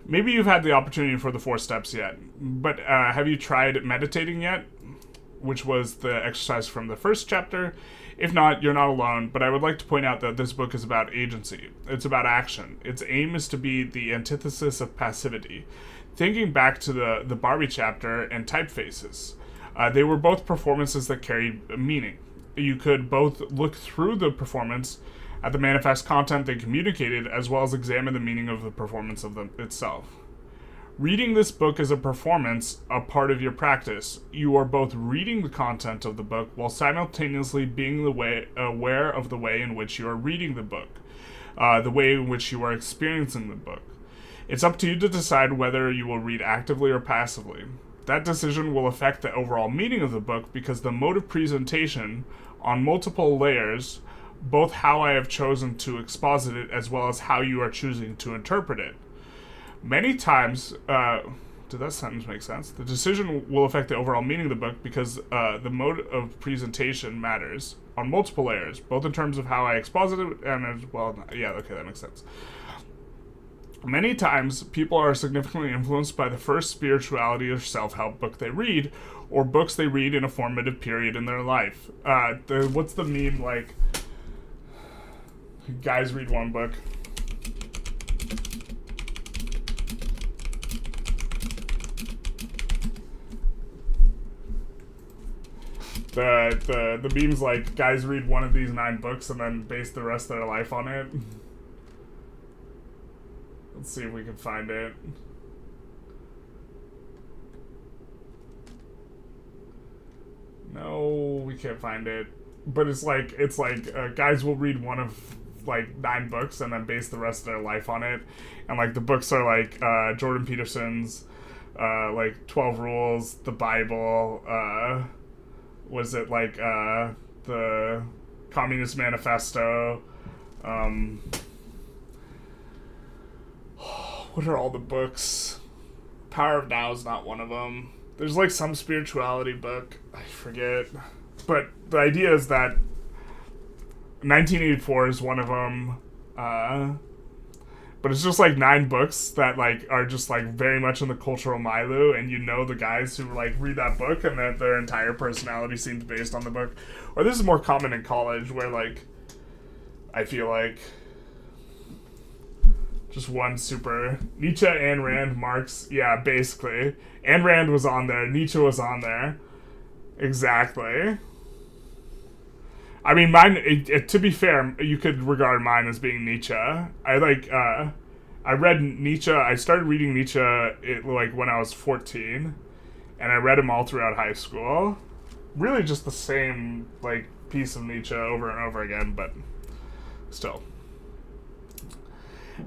Maybe you've had the opportunity for the 4 steps yet, but have you tried meditating yet? Which was the exercise from the first chapter. If not, you're not alone, but I would like to point out that this book is about agency. It's about action. Its aim is to be the antithesis of passivity. Thinking back to the Barbie chapter and typefaces, they were both performances that carried meaning. You could both look through the performance at the manifest content they communicated, as well as examine the meaning of the performance of them itself. Reading this book is a performance, a part of your practice. You are both reading the content of the book while simultaneously being aware of the way in which you are reading the book, the way in which you are experiencing the book. It's up to you to decide whether you will read actively or passively. That decision will affect the overall meaning of the book because the mode of presentation on multiple layers, both how I have chosen to exposit it as well as how you are choosing to interpret it. Many times, did that sentence make sense? The decision will affect the overall meaning of the book because the mode of presentation matters on multiple layers, both in terms of how I exposit it and as well. Yeah, okay, that makes sense. Many times, people are significantly influenced by the first spirituality or self-help book they read, or books they read in a formative period in their life. What's the meme like? Guys read one book. The meme's like, guys read one of these 9 books and then base the rest of their life on it. Let's see if we can find it. No, we can't find it. But it's like guys will read one of like 9 books and then base the rest of their life on it. And like the books are like Jordan Peterson's like 12 Rules, the Bible, was it like the Communist Manifesto, what are all the books? Power of Now is not one of them. There's like some spirituality book. I forget. But the idea is that 1984 is one of them. But it's just like 9 books that like are just like very much in the cultural milieu, and you know the guys who like read that book and that their entire personality seems based on the book. Or this is more common in college where like I feel like just one super Nietzsche, Ayn Rand, Marx, yeah, basically. Ayn Rand was on there, Nietzsche was on there. Exactly. I mean, mine, to be fair, you could regard mine as being Nietzsche. I read Nietzsche, I started reading Nietzsche like when I was 14, and I read him all throughout high school. Really just the same, like, piece of Nietzsche over and over again, but still.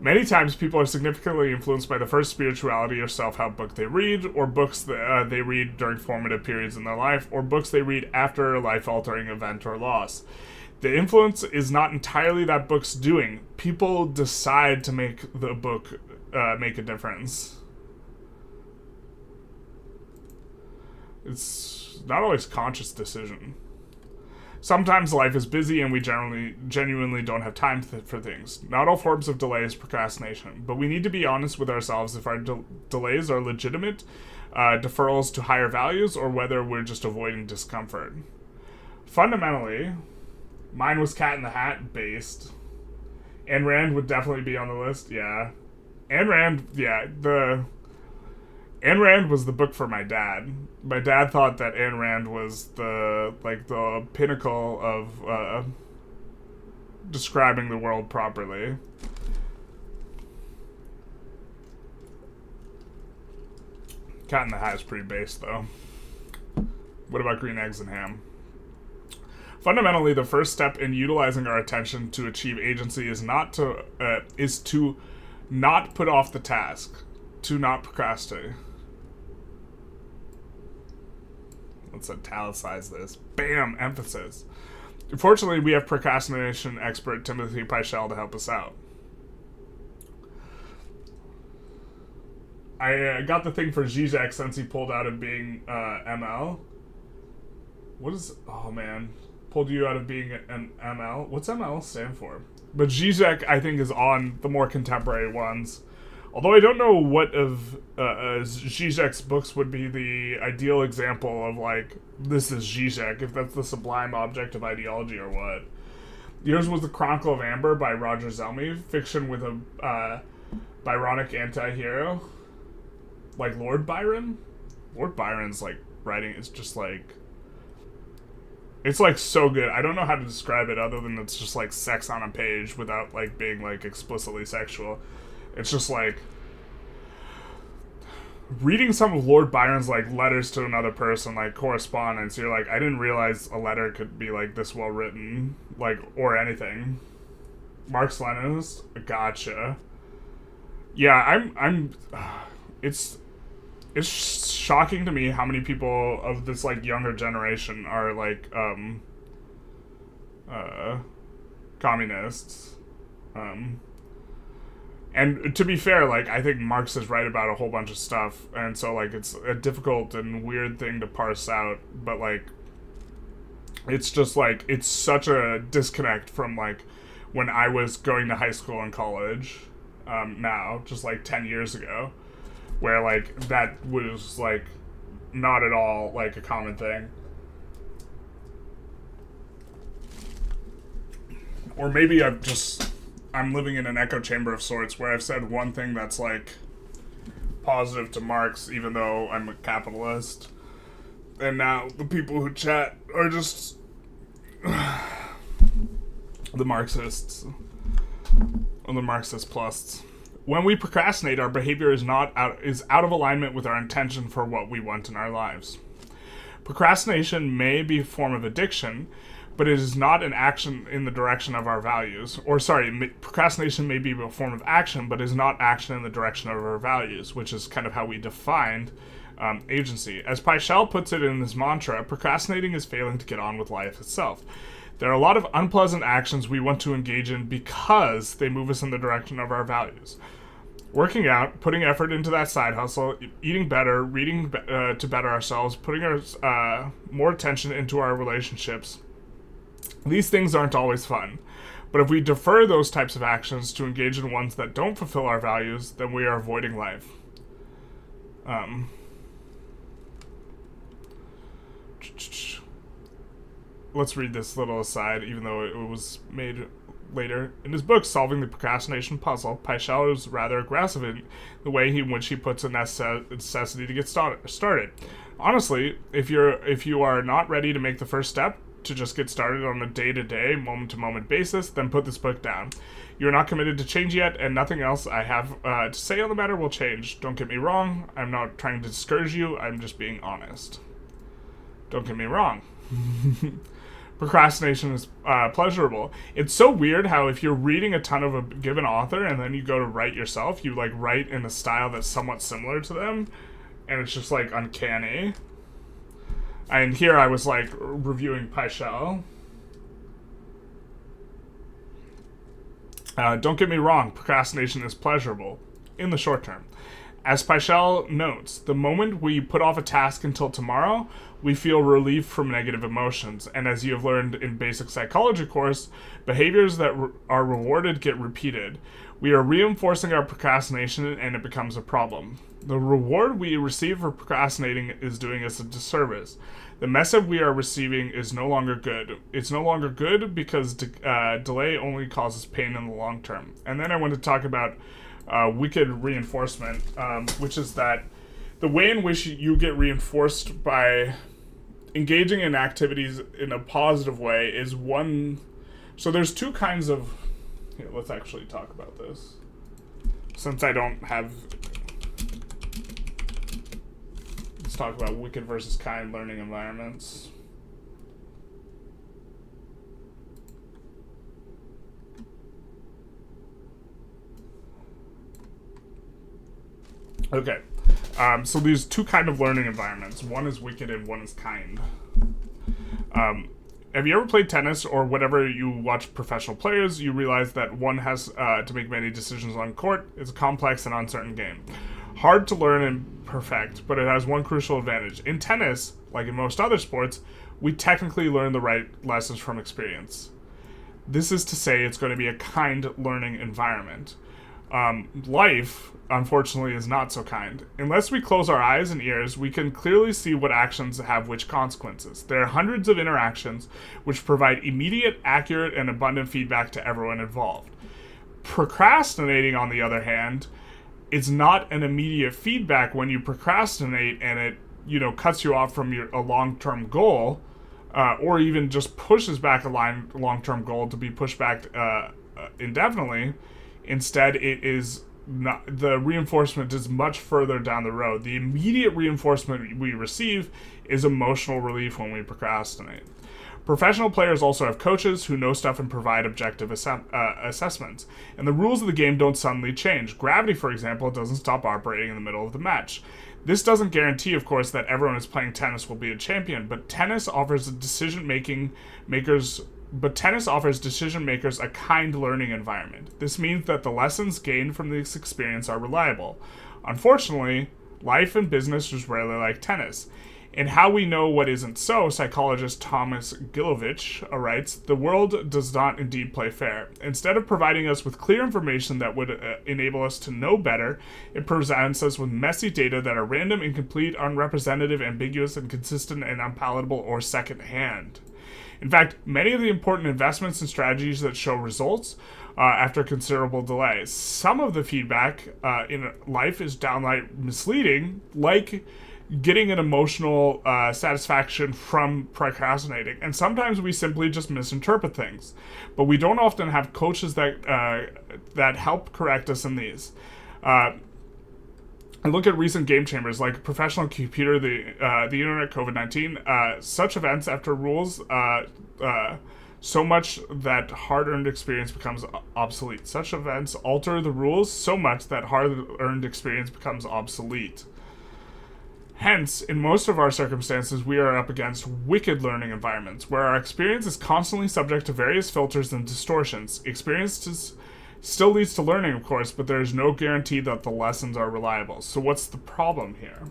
Many times people are significantly influenced by the first spirituality or self-help book they read, or books that they read during formative periods in their life, or books they read after a life-altering event or loss. The influence is not entirely that book's doing. People decide to make the book make a difference. It's not always a conscious decision. Sometimes life is busy and we genuinely don't have time for things. Not all forms of delay is procrastination, but we need to be honest with ourselves if our delays are legitimate deferrals to higher values or whether we're just avoiding discomfort. Fundamentally, mine was Cat in the Hat based. Ayn Rand would definitely be on the list, yeah. Ayn Rand was the book for my dad. My dad thought that Ayn Rand was the pinnacle of describing the world properly. Cat in the Hat is pretty base, though. What about Green Eggs and Ham? Fundamentally, the first step in utilizing our attention to achieve agency is to not put off the task, to not procrastinate. Let's italicize this. Bam! Emphasis. Fortunately, we have procrastination expert Timothy Pyshell to help us out. I got the thing for Zizek since he pulled out of being ML. What is... Oh, man. Pulled you out of being an ML? What's ML stand for? But Zizek, I think, is on the more contemporary ones. Although I don't know what of Zizek's books would be the ideal example of, like, this is Zizek, if that's the sublime object of ideology or what. Yours was The Chronicle of Amber by Roger Zelmy, fiction with a Byronic anti-hero. Like Lord Byron? Lord Byron's, like, writing is just, like... It's, like, so good. I don't know how to describe it other than it's just, like, sex on a page without, like, being, like, explicitly sexual. It's just, like... Reading some of Lord Byron's, like, letters to another person, like, correspondence, you're like, I didn't realize a letter could be, like, this well written. Like, or anything. Marx-Leninist? Gotcha. Yeah, it's shocking to me how many people of this, like, younger generation are, like, communists. And to be fair, like, I think Marx is right about a whole bunch of stuff, and so, like, it's a difficult and weird thing to parse out, but, like, it's just, like, it's such a disconnect from, like, when I was going to high school and college, now, just, like, 10 years ago. Where, like, that was, like, not at all, like, a common thing. Or maybe I'm living in an echo chamber of sorts where I've said one thing that's, like, positive to Marx, even though I'm a capitalist. And now the people who chat are just the Marxists. Or the Marxist plus. When we procrastinate, our behavior is out of alignment with our intention for what we want in our lives. Procrastination may be a form of addiction, but it is not an action in the direction of our values. Procrastination may be a form of action, but is not action in the direction of our values, which is kind of how we defined agency. As Pyshell puts it in his mantra, procrastinating is failing to get on with life itself. There are a lot of unpleasant actions we want to engage in because they move us in the direction of our values. Working out, putting effort into that side hustle, eating better, reading to better ourselves, putting our more attention into our relationships. These things aren't always fun. But if we defer those types of actions to engage in ones that don't fulfill our values, then we are avoiding life. Let's read this little aside, even though it was made later. In his book, Solving the Procrastination Puzzle, Pyshel is rather aggressive in the way in which he puts a necessity to get started. Honestly, if you are not ready to make the first step, to just get started on a day-to-day, moment-to-moment basis, then put this book down. You're not committed to change yet, and nothing else I have to say on the matter will change. Don't get me wrong. I'm not trying to discourage you. I'm just being honest. Don't get me wrong. Procrastination is pleasurable. It's so weird how if you're reading a ton of a given author and then you go to write yourself, you like write in a style that's somewhat similar to them, and it's just like uncanny. And here I was like reviewing Pyshel. Don't get me wrong, procrastination is pleasurable in the short term. As Pyshel notes, the moment we put off a task until tomorrow, we feel relief from negative emotions. And as you have learned in basic psychology course, behaviors that are rewarded get repeated. We are reinforcing our procrastination and it becomes a problem. The reward we receive for procrastinating is doing us a disservice. The message we are receiving is no longer good. It's no longer good because delay only causes pain in the long term. And then I want to talk about wicked reinforcement, which is that the way in which you get reinforced by engaging in activities in a positive way is one. So there's two kinds of. Here, let's actually talk about this. Since I don't have. Let's talk about wicked versus kind learning environments. Okay, so there's two kind of learning environments. One is wicked and one is kind. Have you ever played tennis or whatever you watch professional players, you realize that one has to make many decisions on court. It's a complex and uncertain game. Hard to learn and perfect, but it has one crucial advantage. In tennis, like in most other sports, we technically learn the right lessons from experience. This is to say it's going to be a kind learning environment. Life, unfortunately, is not so kind. Unless we close our eyes and ears, we can clearly see what actions have which consequences. There are hundreds of interactions which provide immediate, accurate, and abundant feedback to everyone involved. Procrastinating, on the other hand, is not an immediate feedback when you procrastinate and it, cuts you off from a long-term goal, or even just pushes back a long-term goal to be pushed back indefinitely. Instead, it is not, the reinforcement is much further down the road. The immediate reinforcement we receive is emotional relief when we procrastinate. Professional players also have coaches who know stuff and provide objective assessments. And the rules of the game don't suddenly change. Gravity, for example, doesn't stop operating in the middle of the match. This doesn't guarantee, of course, that everyone who's playing tennis will be a champion, but tennis offers decision-makers a kind learning environment. This means that the lessons gained from this experience are reliable. Unfortunately, life and business is rarely like tennis. In How We Know What Isn't So, psychologist Thomas Gilovich writes, the world does not indeed play fair. Instead of providing us with clear information that would enable us to know better, it presents us with messy data that are random, incomplete, unrepresentative, ambiguous, inconsistent, and unpalatable or second-hand. In fact, many of the important investments and strategies that show results after considerable delays. Some of the feedback in life is downright misleading, like getting an emotional satisfaction from procrastinating. And sometimes we simply just misinterpret things. But we don't often have coaches that help correct us in these. And look at recent game changers like professional computer, the internet, COVID-19. Such events after rules so much that hard-earned experience becomes obsolete. Such events alter the rules so much that hard-earned experience becomes obsolete. Hence, in most of our circumstances, we are up against wicked learning environments, where our experience is constantly subject to various filters and distortions. Experiences Still leads to learning, of course, but there's no guarantee that the lessons are reliable. So what's the problem here?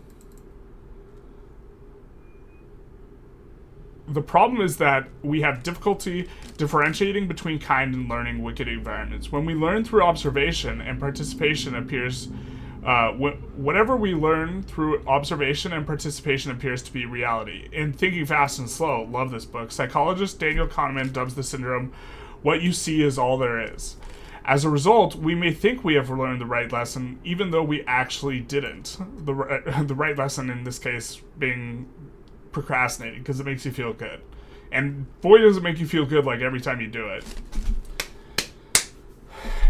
The problem is that we have difficulty differentiating between kind and learning wicked environments. When we learn through observation and participation appears, whatever we learn through observation and participation appears to be reality. In Thinking Fast and Slow, love this book, psychologist Daniel Kahneman dubs the syndrome, "What you see is all there is." As a result, we may think we have learned the right lesson, even though we actually didn't. The right lesson in this case being procrastinating, because it makes you feel good. And boy, does it make you feel good like every time you do it.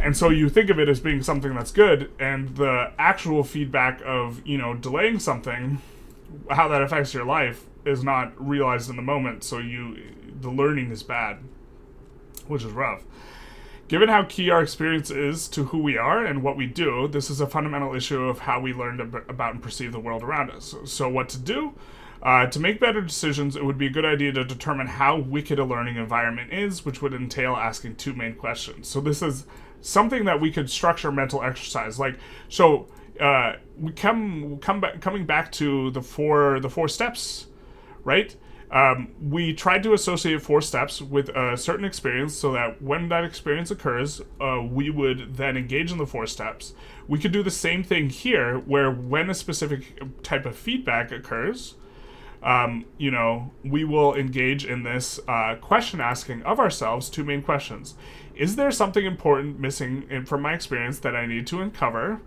And so you think of it as being something that's good, and the actual feedback of, delaying something, how that affects your life, is not realized in the moment, so the learning is bad, which is rough. Given how key our experience is to who we are and what we do, this is a fundamental issue of how we learn about and perceive the world around us. So what to do? To make better decisions, it would be a good idea to determine how wicked a learning environment is, which would entail asking two main questions. So this is something that we could structure mental exercise. We coming back to the four steps, right? We tried to associate 4 steps with a certain experience so that when that experience occurs, we would then engage in the 4 steps. We could do the same thing here, where when a specific type of feedback occurs, we will engage in this question asking of ourselves 2 main questions. Is there something important missing from my experience that I need to uncover?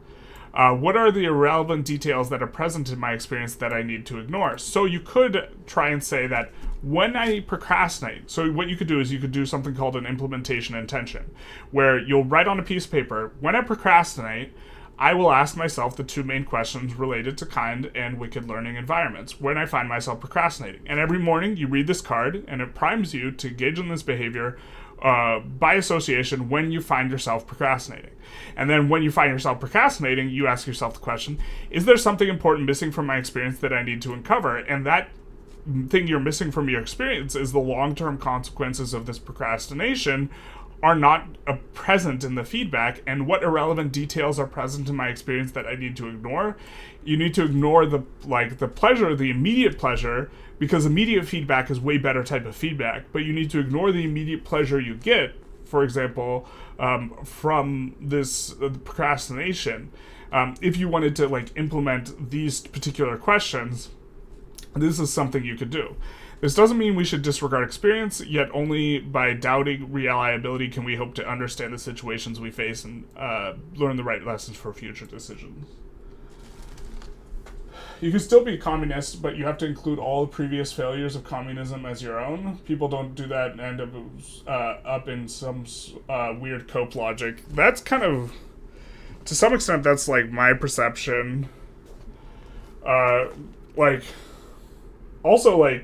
What are the irrelevant details that are present in my experience that I need to ignore? So you could try and say that when I procrastinate, so what you could do is you could do something called an implementation intention, where you'll write on a piece of paper, when I procrastinate, I will ask myself the 2 main questions related to kind and wicked learning environments when I find myself procrastinating. And every morning you read this card, and it primes you to engage in this behavior by association when you find yourself procrastinating. And then when you find yourself procrastinating, you ask yourself the question, is there something important missing from my experience that I need to uncover? And that thing you're missing from your experience is the long-term consequences of this procrastination are not present in the feedback, and what irrelevant details are present in my experience that I need to ignore. You need to ignore the pleasure, the immediate pleasure, because immediate feedback is way better type of feedback, but you need to ignore the immediate pleasure you get, for example, from this procrastination. If you wanted to implement these particular questions, this is something you could do. This doesn't mean we should disregard experience, yet only by doubting reliability can we hope to understand the situations we face and learn the right lessons for future decisions. You can still be a communist, but you have to include all the previous failures of communism as your own. People don't do that and end up in some weird cope logic. That's kind of, to some extent, that's my perception. Also,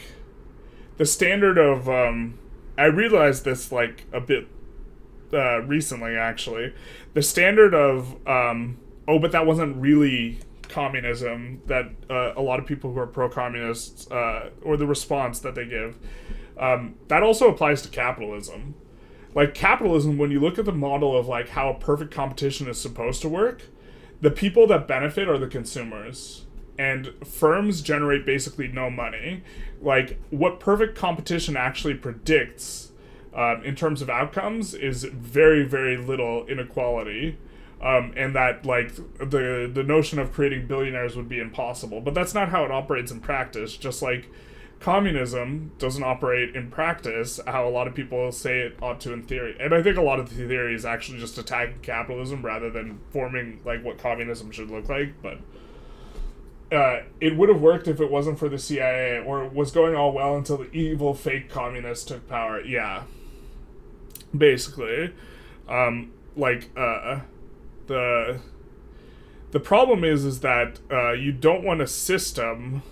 the standard of, I realized this a bit recently, actually. The standard of, but that wasn't really communism, that a lot of people who are pro-communists, or the response that they give, that also applies to capitalism. Capitalism, when you look at the model of how a perfect competition is supposed to work, the people that benefit are the consumers. And firms generate basically no money. What perfect competition actually predicts in terms of outcomes is very, very little inequality. And that, the notion of creating billionaires would be impossible. But that's not how it operates in practice. Just like communism doesn't operate in practice how a lot of people say it ought to in theory. And I think a lot of the theory is actually just attacking capitalism rather than forming, what communism should look like. But it would have worked if it wasn't for the CIA, or it was going all well until the evil fake communists took power. Yeah. Basically. The problem is that you don't want a system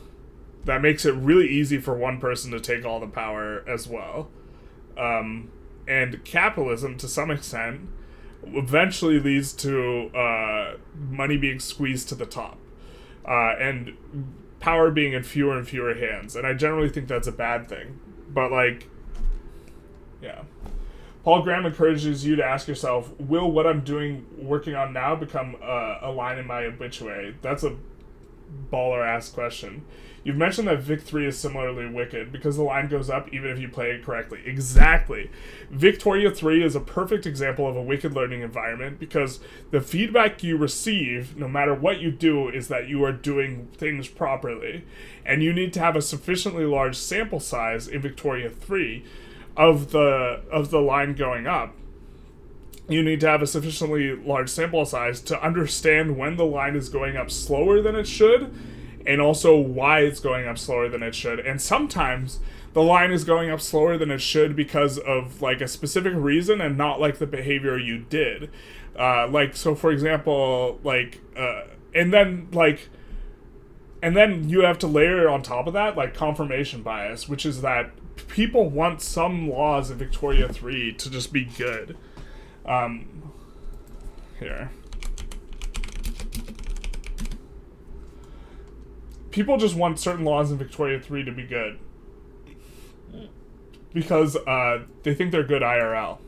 that makes it really easy for one person to take all the power as well. And capitalism, to some extent, eventually leads to money being squeezed to the top. And power being in fewer and fewer hands. And I generally think that's a bad thing. But, yeah. Paul Graham encourages you to ask yourself, will what I'm working on now become a line in my obituary? That's a baller-ass question. You've mentioned that Vic 3 is similarly wicked because the line goes up even if you play it correctly. Exactly. Victoria 3 is a perfect example of a wicked learning environment because the feedback you receive, no matter what you do, is that you are doing things properly. And you need to have a sufficiently large sample size in Victoria 3 of the line going up. You need to have a sufficiently large sample size to understand when the line is going up slower than it should, and also why it's going up slower than it should. And sometimes the line is going up slower than it should because of like a specific reason and not like the behavior you did. So for example, and then you have to layer on top of that like confirmation bias, which is that people want some laws in Victoria 3 to just be good. Here. People just want certain laws in Victoria 3 to be good. Because they think they're good IRL.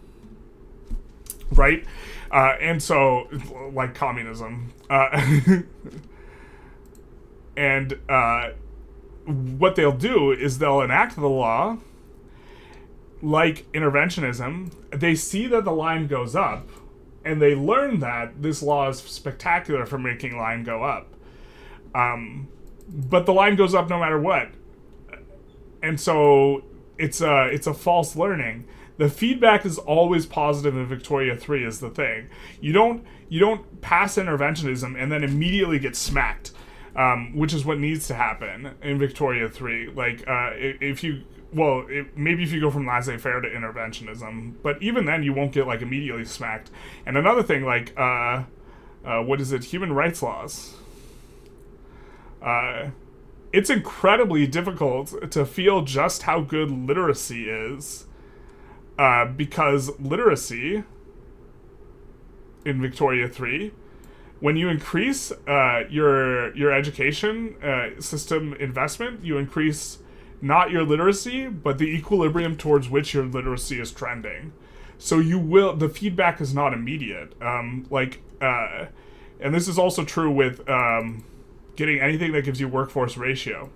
Right? And so, like communism. And what they'll do is they'll enact the law, like interventionism. They see that the line goes up, and they learn that this law is spectacular for making line go up. But the line goes up no matter what. And so it's a false learning. The feedback is always positive in Victoria 3 is the thing. You don't pass interventionism and then immediately get smacked, which is what needs to happen in Victoria 3. Like, maybe if you go from laissez-faire to interventionism, but even then you won't get like immediately smacked. And another thing, like, human rights laws. It's incredibly difficult to feel just how good literacy is, because literacy in Victoria 3, when you increase your education system investment, you increase not your literacy, but the equilibrium towards which your literacy is trending. So the feedback is not immediate. And this is also true with getting anything that gives you workforce ratio.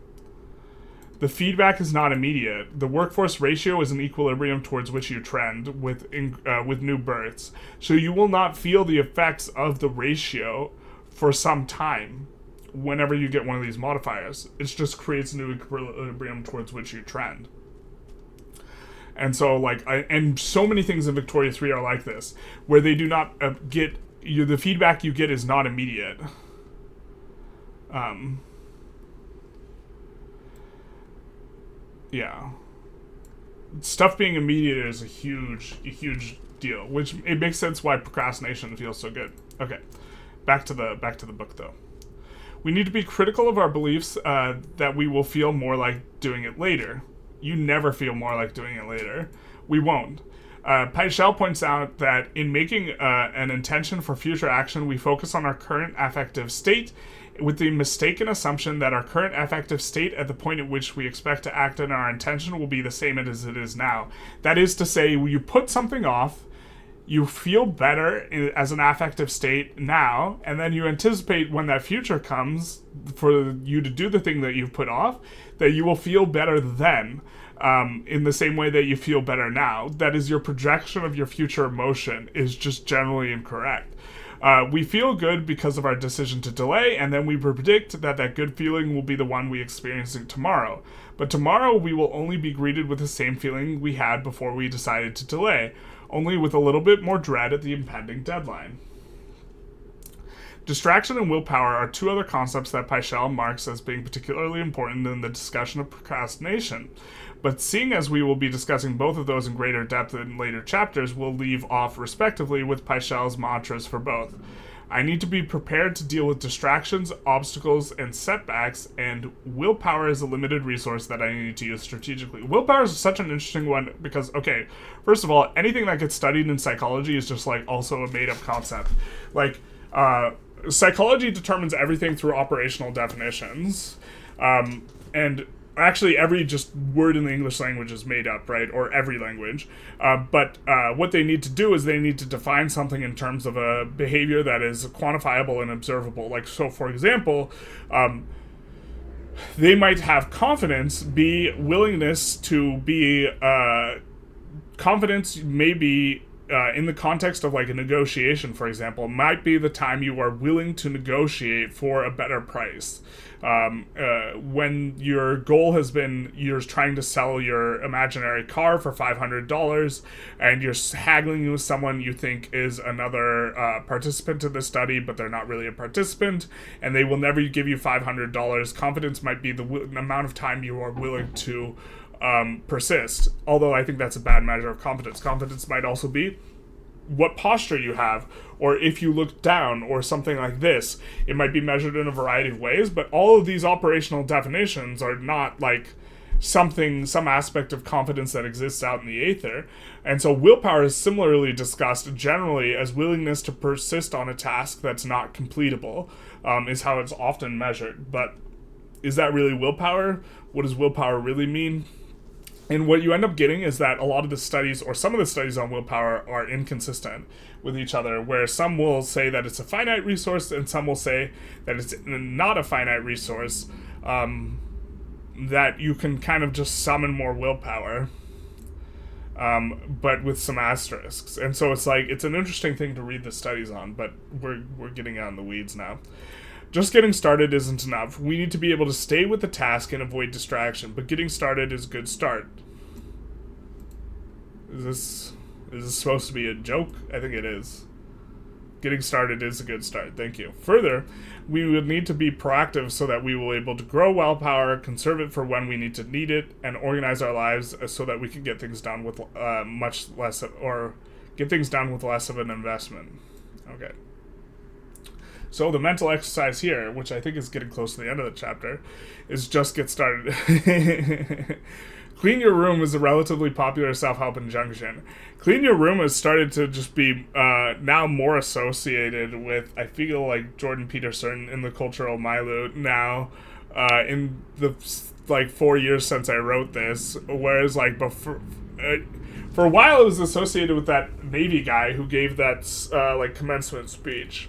The feedback is not immediate. The workforce ratio is an equilibrium towards which you trend with new births. So you will not feel the effects of the ratio for some time whenever you get one of these modifiers. It just creates a new equilibrium towards which you trend. And so, and so many things in Victoria 3 are like this, where they do not the feedback you get is not immediate. Yeah. Stuff being immediate is a huge deal, which it makes sense why procrastination feels so good. Okay, back to the book though. We need to be critical of our beliefs that we will feel more like doing it later. You never feel more like doing it later. We won't. Pyshel points out that in making an intention for future action, we focus on our current affective state with the mistaken assumption that our current affective state at the point at which we expect to act on our intention will be the same as it is now. That is to say, when you put something off, you feel better as an affective state now, and then you anticipate when that future comes for you to do the thing that you've put off, that you will feel better then, in the same way that you feel better now. That is, your projection of your future emotion is just generally incorrect. We feel good because of our decision to delay, and then we predict that good feeling will be the one we experience tomorrow. But tomorrow we will only be greeted with the same feeling we had before we decided to delay, only with a little bit more dread at the impending deadline. Distraction and willpower are two other concepts that Pyshel marks as being particularly important in the discussion of procrastination. But seeing as we will be discussing both of those in greater depth in later chapters, we'll leave off respectively with Pyshel's mantras for both. I need to be prepared to deal with distractions, obstacles, and setbacks, and willpower is a limited resource that I need to use strategically. Willpower is such an interesting one because, okay, first of all, anything that gets studied in psychology is just also a made-up concept. Psychology determines everything through operational definitions, and actually every just word in the English language is made up, right? Or every language. But what they need to do is they need to define something in terms of a behavior that is quantifiable and observable. Like, so for example, they might have confidence be willingness to be, confidence may be in the context of like a negotiation, for example, might be the time you are willing to negotiate for a better price. When your goal has been you're trying to sell your imaginary car for $500 and you're haggling with someone you think is another participant in the study, but they're not really a participant, and they will never give you $500. Confidence might be the amount of time you are willing to persist. Although I think that's a bad measure of competence. Competence might also be what posture you have, or if you look down, or something like this. It might be measured in a variety of ways, but all of these operational definitions are not like some aspect of competence that exists out in the aether. And so willpower is similarly discussed generally as willingness to persist on a task that's not completable, is how it's often measured. But is that really willpower? What does willpower really mean? And what you end up getting is that a lot of the studies, or some of the studies on willpower, are inconsistent with each other, where some will say that it's a finite resource and some will say that it's not a finite resource, that you can kind of just summon more willpower, but with some asterisks. And so it's like, it's an interesting thing to read the studies on, but we're getting out in the weeds now. Just getting started isn't enough. We need to be able to stay with the task and avoid distraction, but getting started is a good start. Is this supposed to be a joke? I think it is. Getting started is a good start. Thank you. Further, we would need to be proactive so that we will be able to grow willpower, conserve it for when we need it, and organize our lives so that we can get things done with get things done with less of an investment. Okay. So the mental exercise here, which I think is getting close to the end of the chapter, is just get started. Clean your room is a relatively popular self-help injunction. Clean your room has started to just be now more associated with, I feel like, Jordan Peterson in the cultural milieu now, in the 4 years since I wrote this, whereas like before, for a while it was associated with that Navy guy who gave that commencement speech.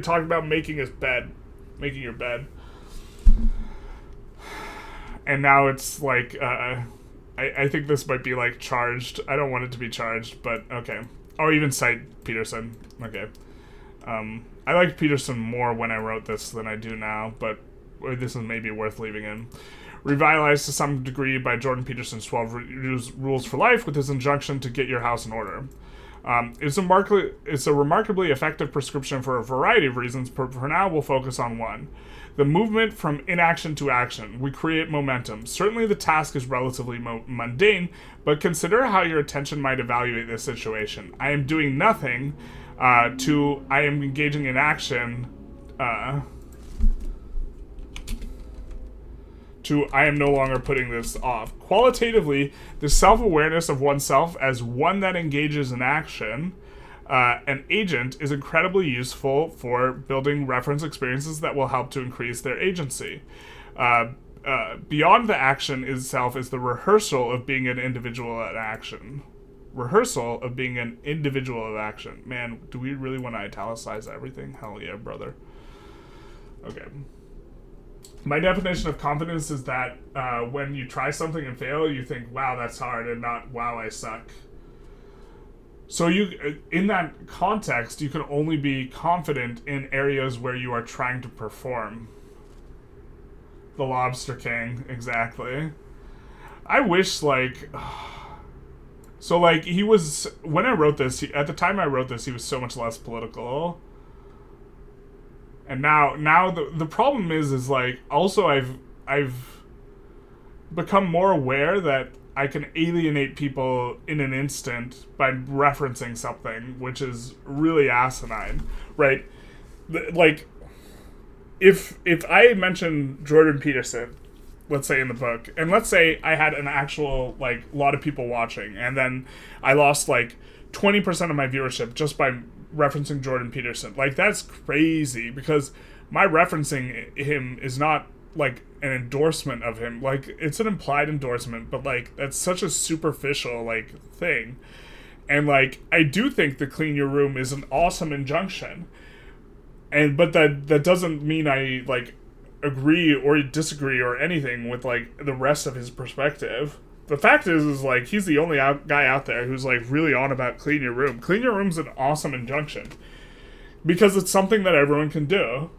Talking about making your bed. And now it's like, I think this might be like charged. I don't want it to be charged, but okay. I'll even cite Peterson. Okay. I liked Peterson more when I wrote this than I do now, but this is maybe worth leaving in. Revitalized to some degree by Jordan Peterson's 12 Rules for Life with his injunction to get your house in order. It's a remarkably effective prescription for a variety of reasons, but for now we'll focus on one. The movement from inaction to action. We create momentum. Certainly the task is relatively mundane, but consider how your attention might evaluate this situation. I am doing nothing, I am engaging in action, to I am no longer putting this off. Qualitatively, the self-awareness of oneself as one that engages in action, an agent, is incredibly useful for building reference experiences that will help to increase their agency. Beyond the action itself is the rehearsal of being an individual at action. Rehearsal of being an individual of action. Man, do we really want to italicize everything? Hell yeah, brother. Okay. My definition of confidence is that when you try something and fail, you think, wow, that's hard, and not, wow, I suck. So in that context, you can only be confident in areas where you are trying to perform. The Lobster King, exactly. I wish, so, he was, when I wrote this, at the time I wrote this, he was so much less political. And now the problem is also I've become more aware that I can alienate people in an instant by referencing something, which is really asinine, right? If I mention Jordan Peterson, let's say in the book, and let's say I had an actual lot of people watching, and then I lost 20% of my viewership just by referencing Jordan Peterson. That's crazy, because my referencing him is not like an endorsement of him. Like, it's an implied endorsement, but like that's such a superficial like thing. And like I do think the clean your room is an awesome injunction. And but that doesn't mean I like agree or disagree or anything with like the rest of his perspective. The fact is like he's the only guy out there who's like really on about clean your room. Clean your room's an awesome injunction because it's something that everyone can do.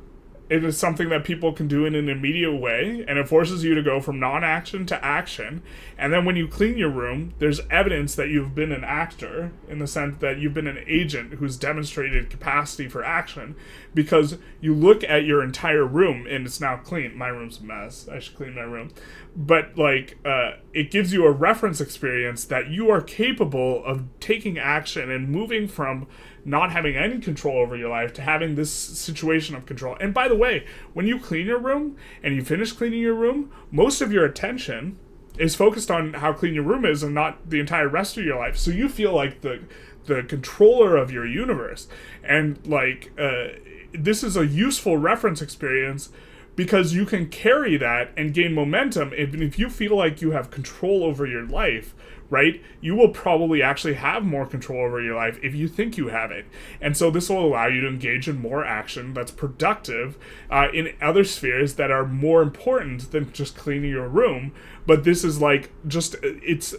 It is something that people can do in an immediate way, and it forces you to go from non-action to action. And then when you clean your room, there's evidence that you've been an actor, in the sense that you've been an agent who's demonstrated capacity for action, because you look at your entire room and it's now clean. My room's a mess. I should clean my room. But like, it gives you a reference experience that you are capable of taking action and moving from not having any control over your life to having this situation of control. And by the way, when you clean your room and you finish cleaning your room, most of your attention is focused on how clean your room is and not the entire rest of your life. So you feel like the controller of your universe. And like, this is a useful reference experience because you can carry that and gain momentum. Even if you feel like you have control over your life, right, you will probably actually have more control over your life if you think you have it. And so this will allow you to engage in more action that's productive in other spheres that are more important than just cleaning your room. But this is like just, it's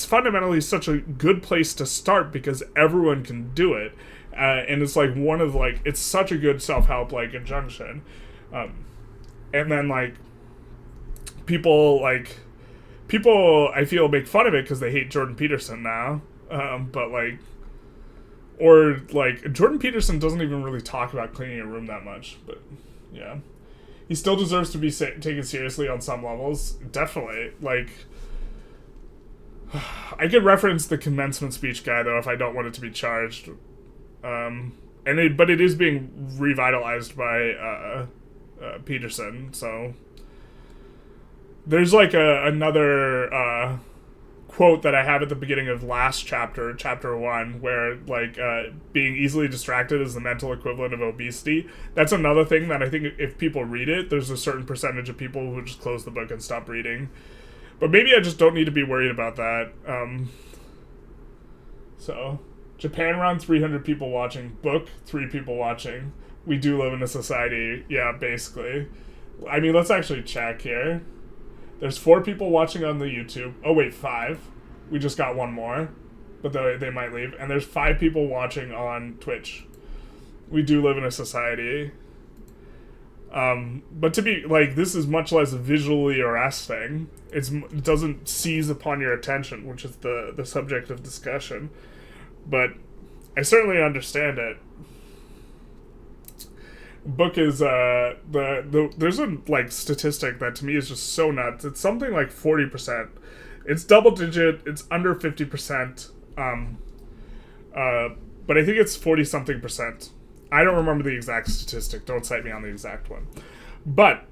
fundamentally such a good place to start because everyone can do it. And it's like one of like, it's such a good self-help like injunction. And then like people I feel make fun of it because they hate Jordan Peterson now. But like, or like Jordan Peterson doesn't even really talk about cleaning your room that much, but yeah, he still deserves to be taken seriously on some levels. Definitely. Like, I could reference the commencement speech guy though if I don't want it to be charged. But it is being revitalized by Peterson, so there's like another quote that I have at the beginning of last chapter 1, where like being easily distracted is the mental equivalent of obesity. That's another thing that I think if people read it, there's a certain percentage of people who just close the book and stop reading. But maybe I just don't need to be worried about that. So Japan around 300 people watching, book 3 people watching. We do live in a society, yeah, basically. I mean, let's actually check here. There's 4 people watching on the YouTube. Oh wait, 5. We just got 1 more, but they might leave. And there's 5 people watching on Twitch. We do live in a society. But to be like, this is much less visually arresting. It doesn't seize upon your attention, which is the subject of discussion. But I certainly understand it. Book is there's a like statistic that to me is just so nuts. It's something like 40%. It's double digit. It's under 50%. But I think it's 40 something percent. I don't remember the exact statistic. Don't cite me on the exact one. But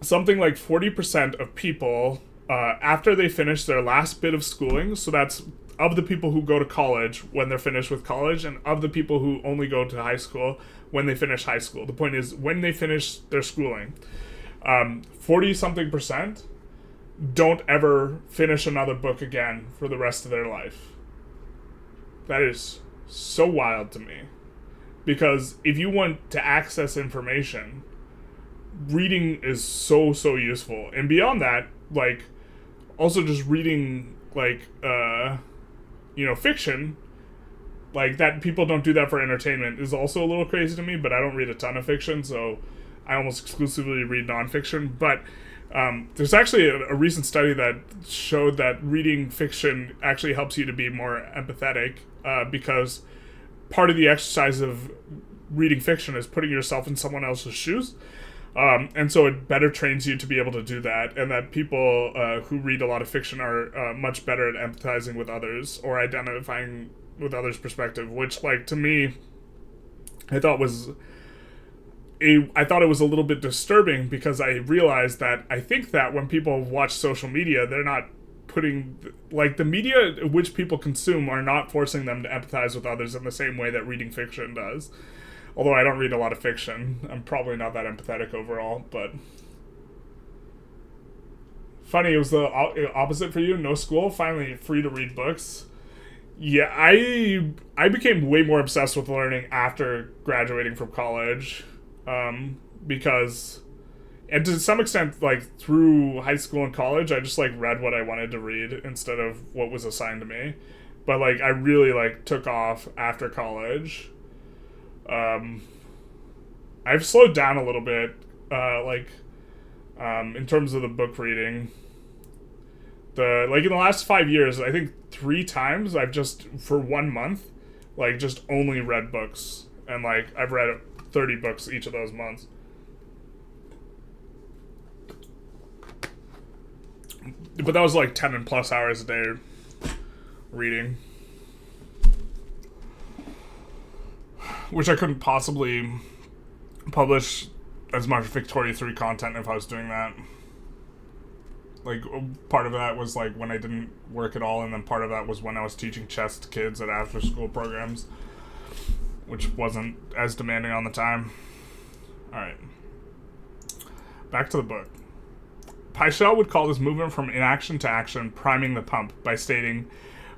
something like 40% of people after they finish their last bit of schooling. So that's of the people who go to college when they're finished with college, and of the people who only go to high school when they finish high school. The point is, when they finish their schooling, 40-something percent don't ever finish another book again for the rest of their life. That is so wild to me. Because if you want to access information, reading is so useful. And beyond that, like, also just reading, like, fiction, like, that people don't do that for entertainment is also a little crazy to me, but I don't read a ton of fiction, so I almost exclusively read nonfiction. But there's actually a recent study that showed that reading fiction actually helps you to be more empathetic, because part of the exercise of reading fiction is putting yourself in someone else's shoes. And so it better trains you to be able to do that, and that people who read a lot of fiction are much better at empathizing with others or identifying with others' perspective, which, like, to me, I thought it was a little bit disturbing, because I realized that I think that when people watch social media, they're not putting, like, the media which people consume are not forcing them to empathize with others in the same way that reading fiction does. Although I don't read a lot of fiction. I'm probably not that empathetic overall, but... Funny, it was the opposite for you. No school, finally free to read books. Yeah, I became way more obsessed with learning after graduating from college, because, and to some extent, like through high school and college, I just like read what I wanted to read instead of what was assigned to me. But like I really like took off after college. I've slowed down a little bit, in terms of the book reading. In the last 5 years, I think 3 times I've just, for 1 month, like, just only read books. And, like, I've read 30 books each of those months. But that was, like, 10 and plus hours a day reading. Which I couldn't possibly publish as much Victoria 3 content if I was doing that. Like, part of that was, like, when I didn't work at all, and then part of that was when I was teaching chess to kids at after-school programs, which wasn't as demanding on the time. Alright. Back to the book. Pyshell would call this movement from inaction to action priming the pump by stating,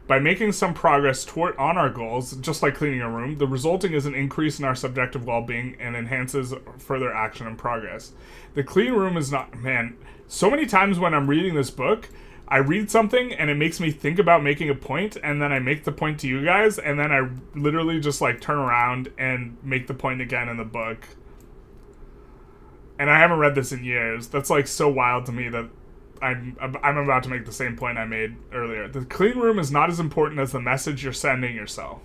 by making some progress on our goals, just like cleaning a room, the resulting is an increase in our subjective well-being and enhances further action and progress. The clean room is not... Man, so many times when I'm reading this book, I read something and it makes me think about making a point, and then I make the point to you guys, and then I literally just like turn around and make the point again in the book. And I haven't read this in years. That's like so wild to me that I'm about to make the same point I made earlier. The clean room is not as important as the message you're sending yourself.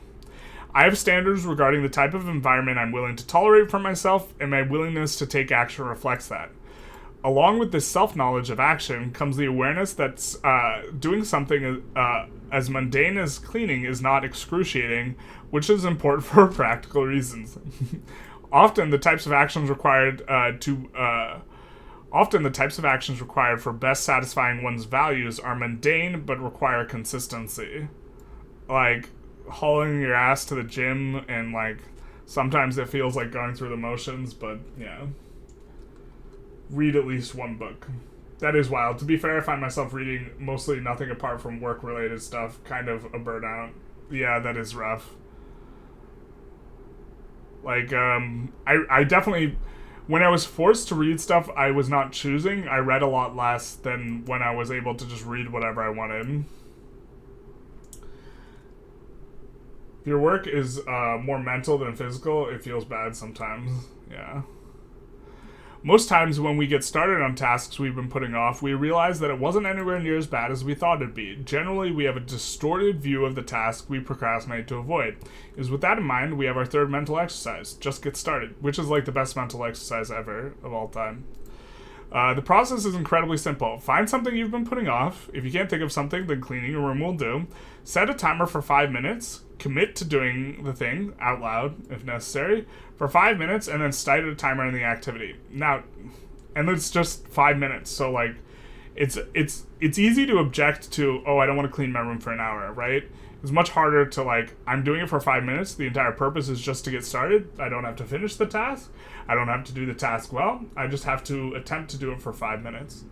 I have standards regarding the type of environment I'm willing to tolerate for myself, and my willingness to take action reflects that. Along with this self-knowledge of action comes the awareness that doing something as mundane as cleaning is not excruciating, which is important for practical reasons. Often the types of actions required for best satisfying one's values are mundane but require consistency. Like hauling your ass to the gym, and like sometimes it feels like going through the motions, but yeah. Read at least one book. That is wild. To be fair, I find myself reading mostly nothing apart from work-related stuff. Kind of a burnout. Yeah, that is rough. Like, I definitely... When I was forced to read stuff I was not choosing, I read a lot less than when I was able to just read whatever I wanted. If your work is more mental than physical, it feels bad sometimes. Yeah. Most times when we get started on tasks we've been putting off, we realize that it wasn't anywhere near as bad as we thought it'd be. Generally, we have a distorted view of the task we procrastinate to avoid. It is with that in mind, we have our third mental exercise, just get started, which is like the best mental exercise ever of all time. The process is incredibly simple. Find something you've been putting off. If you can't think of something, then cleaning your room will do. Set a timer for 5 minutes. Commit to doing the thing out loud, if necessary, for 5 minutes, and then start a timer in the activity. Now, and it's just 5 minutes, so like, it's easy to object to, oh, I don't want to clean my room for an hour, right? It's much harder to like, I'm doing it for 5 minutes. The entire purpose is just to get started. I don't have to finish the task. I don't have to do the task well. I just have to attempt to do it for 5 minutes.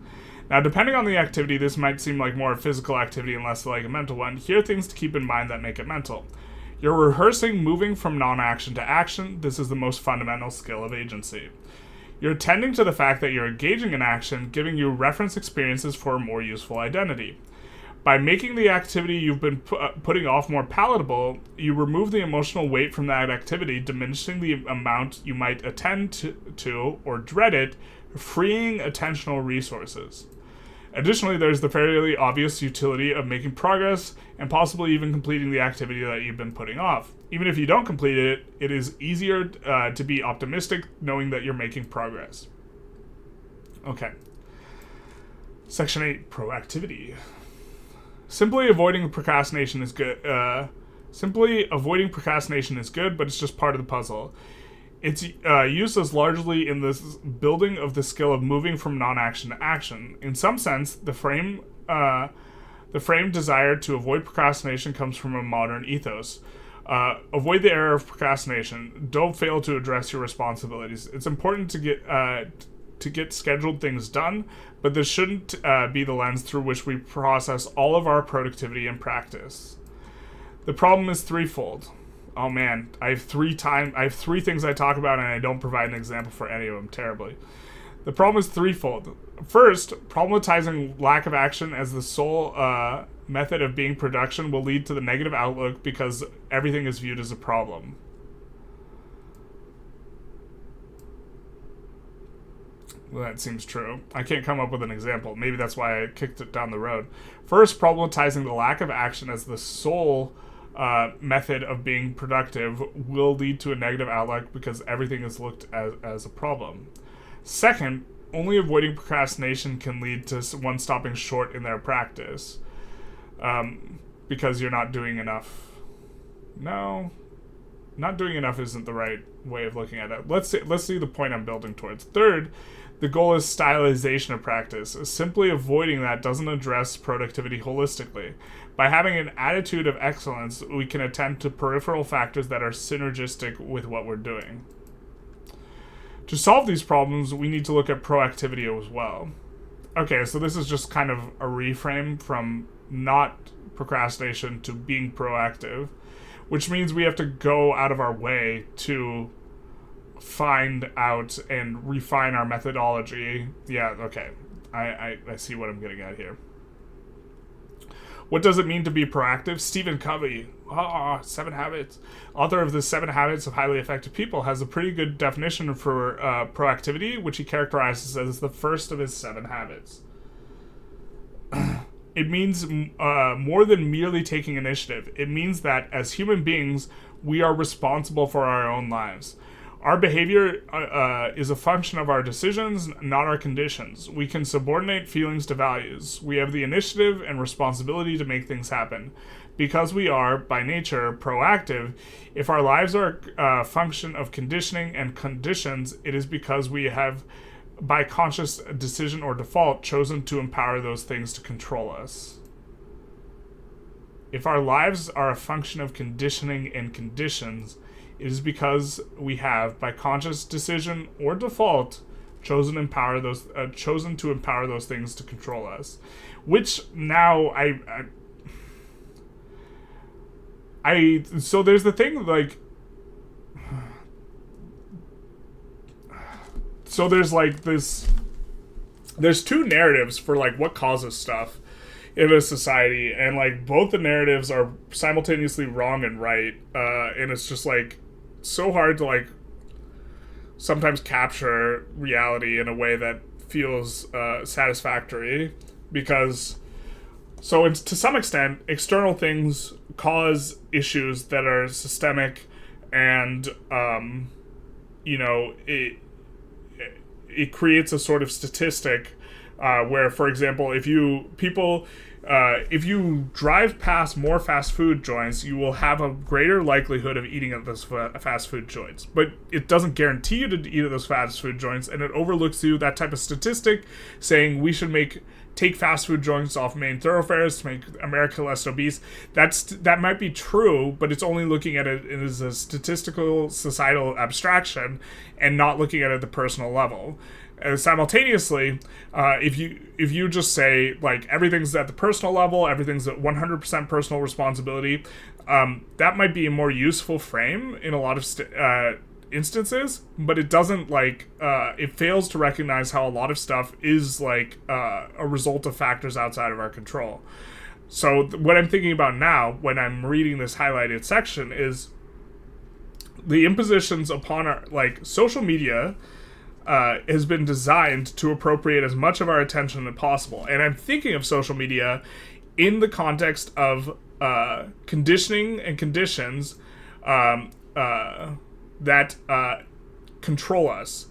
Now, depending on the activity, this might seem like more a physical activity and less like a mental one. Here are things to keep in mind that make it mental. You're rehearsing moving from non-action to action. This is the most fundamental skill of agency. You're attending to the fact that you're engaging in action, giving you reference experiences for a more useful identity. By making the activity you've been putting off more palatable, you remove the emotional weight from that activity, diminishing the amount you might attend to or dread it, freeing attentional resources. Additionally, there's the fairly obvious utility of making progress and possibly even completing the activity that you've been putting off. Even if you don't complete it, it is easier to be optimistic knowing that you're making progress. Okay. Section 8, Proactivity. Simply avoiding procrastination is good, but it's just part of the puzzle. It's used as largely in this building of the skill of moving from non-action to action. In some sense, the frame desire to avoid procrastination comes from a modern ethos. Avoid the error of procrastination. Don't fail to address your responsibilities. It's important to get scheduled things done, but this shouldn't be the lens through which we process all of our productivity and practice. The problem is threefold. Oh man, I have three things I talk about and I don't provide an example for any of them terribly. The problem is threefold. First, problematizing lack of action as the sole method of being production will lead to the negative outlook because everything is viewed as a problem. Well, that seems true. I can't come up with an example. Maybe that's why I kicked it down the road. First, problematizing the lack of action as the sole method of being productive will lead to a negative outlook because everything is looked as a problem. Second, only avoiding procrastination can lead to one stopping short in their practice because you're not doing enough. No, not doing enough isn't the right way of looking at it. Let's see the point I'm building towards. Third, the goal is stylization of practice. Simply avoiding that doesn't address productivity holistically. By having an attitude of excellence, we can attend to peripheral factors that are synergistic with what we're doing. To solve these problems, we need to look at proactivity as well. Okay, so this is just kind of a reframe from not procrastination to being proactive, which means we have to go out of our way to find out and refine our methodology. Yeah, okay. I see what I'm getting at here. What does it mean to be proactive? Stephen Covey, 7 Habits, author of the 7 Habits of Highly Effective People, has a pretty good definition for proactivity, which he characterizes as the first of his 7 habits. It means more than merely taking initiative. It means that as human beings, we are responsible for our own lives. Our behavior is a function of our decisions, not our conditions. We can subordinate feelings to values. We have the initiative and responsibility to make things happen. Because we are, by nature, proactive, if our lives are a function of conditioning and conditions, it is because we have, by conscious decision or default, chosen to empower those things to control us. If our lives are a function of conditioning and conditions, it is because we have, by conscious decision or default, chosen to empower those things to control us. Which now so there's the thing, like, so there's like this, there's two narratives for like what causes stuff in a society, and like both the narratives are simultaneously wrong and right, and it's just like so hard to like sometimes capture reality in a way that feels satisfactory, because to some extent external things cause issues that are systemic, and it creates a sort of statistic where, for example, if you drive past more fast food joints, you will have a greater likelihood of eating at those fast food joints. But it doesn't guarantee you to eat at those fast food joints, and it overlooks that type of statistic, saying we should take fast food joints off main thoroughfares to make America less obese. That might be true, but it's only looking at it as a statistical societal abstraction and not looking at it at the personal level. Simultaneously, if you just say like everything's at the personal level, everything's at 100% personal responsibility, that might be a more useful frame in a lot of instances, but it doesn't it fails to recognize how a lot of stuff is like a result of factors outside of our control. So what I'm thinking about now when I'm reading this highlighted section is the impositions upon our social media has been designed to appropriate as much of our attention as possible. And I'm thinking of social media in the context of conditioning and conditions that control us.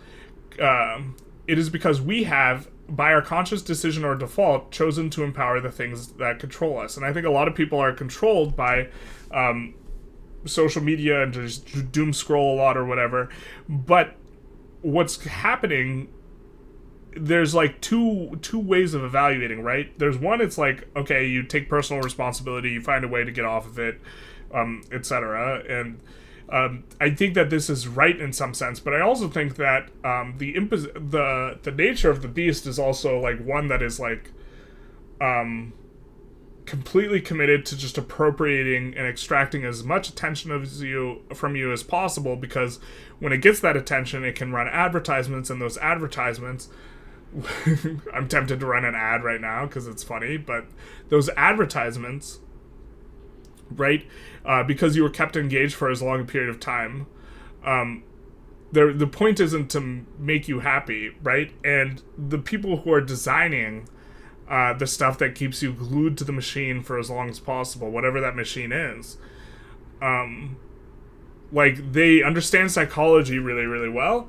It is because we have, by our conscious decision or default, chosen to empower the things that control us. And I think a lot of people are controlled by social media and just doom scroll a lot or whatever. But what's happening, there's like two ways of evaluating, right? There's one, it's like, okay, you take personal responsibility, you find a way to get off of it, etc. And I think that this is right in some sense, but I also think that the nature of the beast is also like one that is like completely committed to just appropriating and extracting as much attention from you as possible, because when it gets that attention, it can run advertisements, and those advertisements I'm tempted to run an ad right now because it's funny, but those advertisements, right, because you were kept engaged for as long a period of time, the point isn't to make you happy, right? And the people who are designing the stuff that keeps you glued to the machine for as long as possible, whatever that machine is, like, they understand psychology really, really well.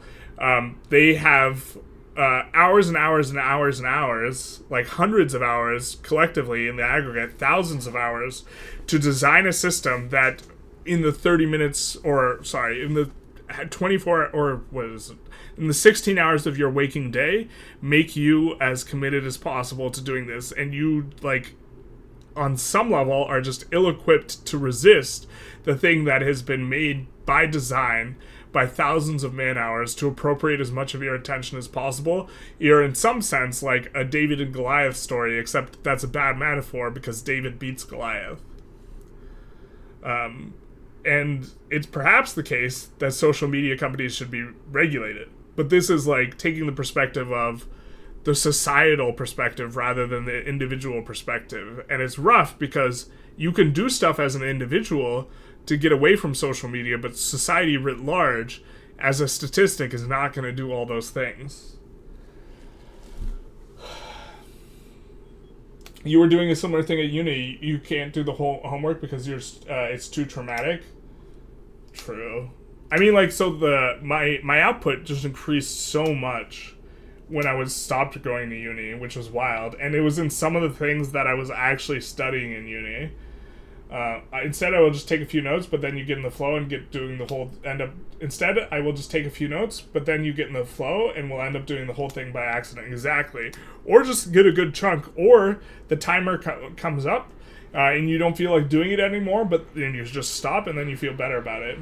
They have hours and hours and hours and hours, like hundreds of hours collectively in the aggregate, thousands of hours, to design a system that in the 30 minutes, or sorry, in the 24, or what is it, in the 16 hours of your waking day, make you as committed as possible to doing this. And you, like, on some level, are just ill-equipped to resist the thing that has been made by design, by thousands of man-hours, to appropriate as much of your attention as possible. You're in some sense like a David and Goliath story, except that's a bad metaphor because David beats Goliath. And it's perhaps the case that social media companies should be regulated. But this is like taking the perspective of the societal perspective rather than the individual perspective. And it's rough because you can do stuff as an individual to get away from social media, but society writ large, as a statistic, is not going to do all those things. You were doing a similar thing at uni. You can't do the whole homework because it's too traumatic. True. I mean, like, so my output just increased so much when I was stopped going to uni, which was wild, and it was in some of the things that I was actually studying in uni. Instead, I will just take a few notes, but then you get in the flow and Instead, I will just take a few notes, but then you get in the flow and we'll end up doing the whole thing by accident. Exactly. Or just get a good chunk, or the timer comes up, and you don't feel like doing it anymore, but then you just stop and then you feel better about it.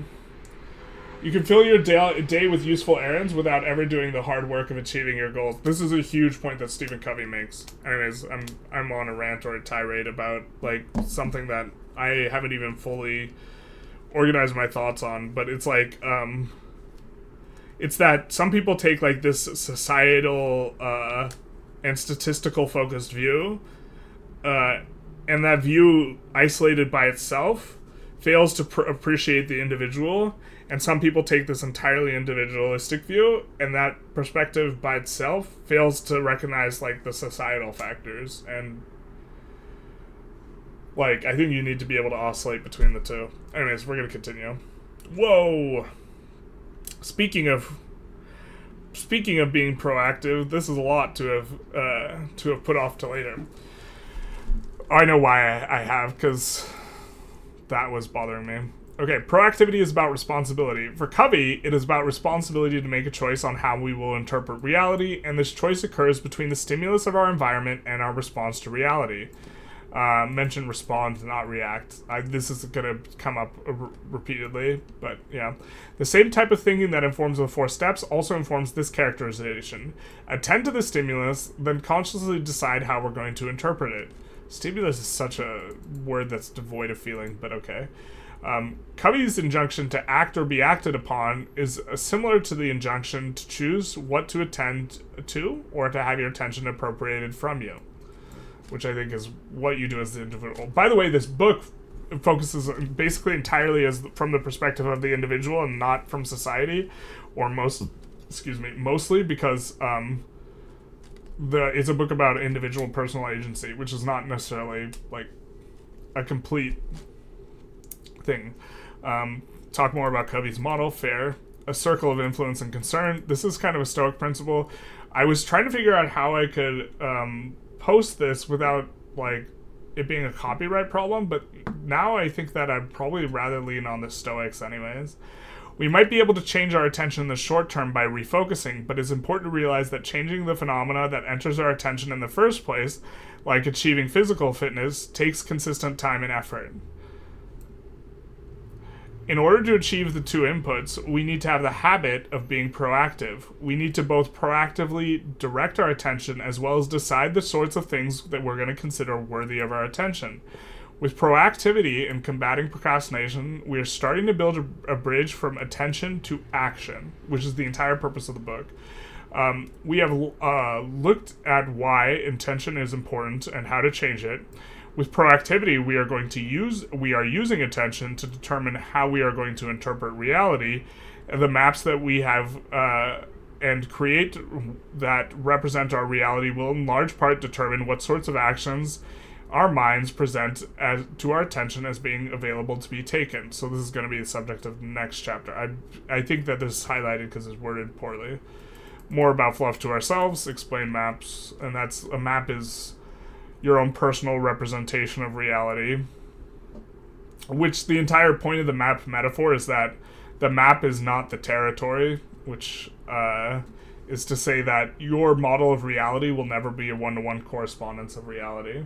You can fill your day with useful errands without ever doing the hard work of achieving your goals. This is a huge point that Stephen Covey makes. Anyways, I'm on a rant or a tirade about, like, something that I haven't even fully organized my thoughts on, but it's like, it's that some people take, like, this societal and statistical focused view, and that view, isolated by itself, fails to appreciate the individual. And some people take this entirely individualistic view, and that perspective by itself fails to recognize, like, the societal factors. And, like, I think you need to be able to oscillate between the two. Anyways, we're going to continue. Whoa! Speaking of being proactive, this is a lot to have put off to later. I know why I have, because that was bothering me. Okay, proactivity is about responsibility. For Covey, it is about responsibility to make a choice on how we will interpret reality, and this choice occurs between the stimulus of our environment and our response to reality. Mention respond, not react. This is going to come up repeatedly, but yeah. The same type of thinking that informs the 4 steps also informs this characterization. Attend to the stimulus, then consciously decide how we're going to interpret it. Stimulus is such a word that's devoid of feeling, but okay. Covey's injunction to act or be acted upon is similar to the injunction to choose what to attend to or to have your attention appropriated from you, which I think is what you do as the individual. By the way, this book focuses basically entirely from the perspective of the individual and not from society, or mostly because it's a book about individual personal agency, which is not necessarily like a complete thing. Talk more about Covey's model. Fair. A circle of influence and concern. This is kind of a Stoic principle. I was trying to figure out how I could post this without, like, it being a copyright problem, but now I think that I'd probably rather lean on the Stoics anyways. We might be able to change our attention in the short term by refocusing, but it's important to realize that changing the phenomena that enters our attention in the first place, like achieving physical fitness, takes consistent time and effort. In order to achieve the two inputs, we need to have the habit of being proactive. We need to both proactively direct our attention as well as decide the sorts of things that we're going to consider worthy of our attention. With proactivity and combating procrastination, we are starting to build a bridge from attention to action, which is the entire purpose of the book. We have looked at why intention is important and how to change it. With proactivity, we are using attention to determine how we are going to interpret reality. The maps that we have and create that represent our reality will in large part determine what sorts of actions our minds present to our attention as being available to be taken. So this is going to be the subject of the next chapter. I think that this is highlighted because it's worded poorly. More about fluff to ourselves, explain maps, and a map is your own personal representation of reality, which the entire point of the map metaphor is that the map is not the territory, which is to say that your model of reality will never be a one-to-one correspondence of reality.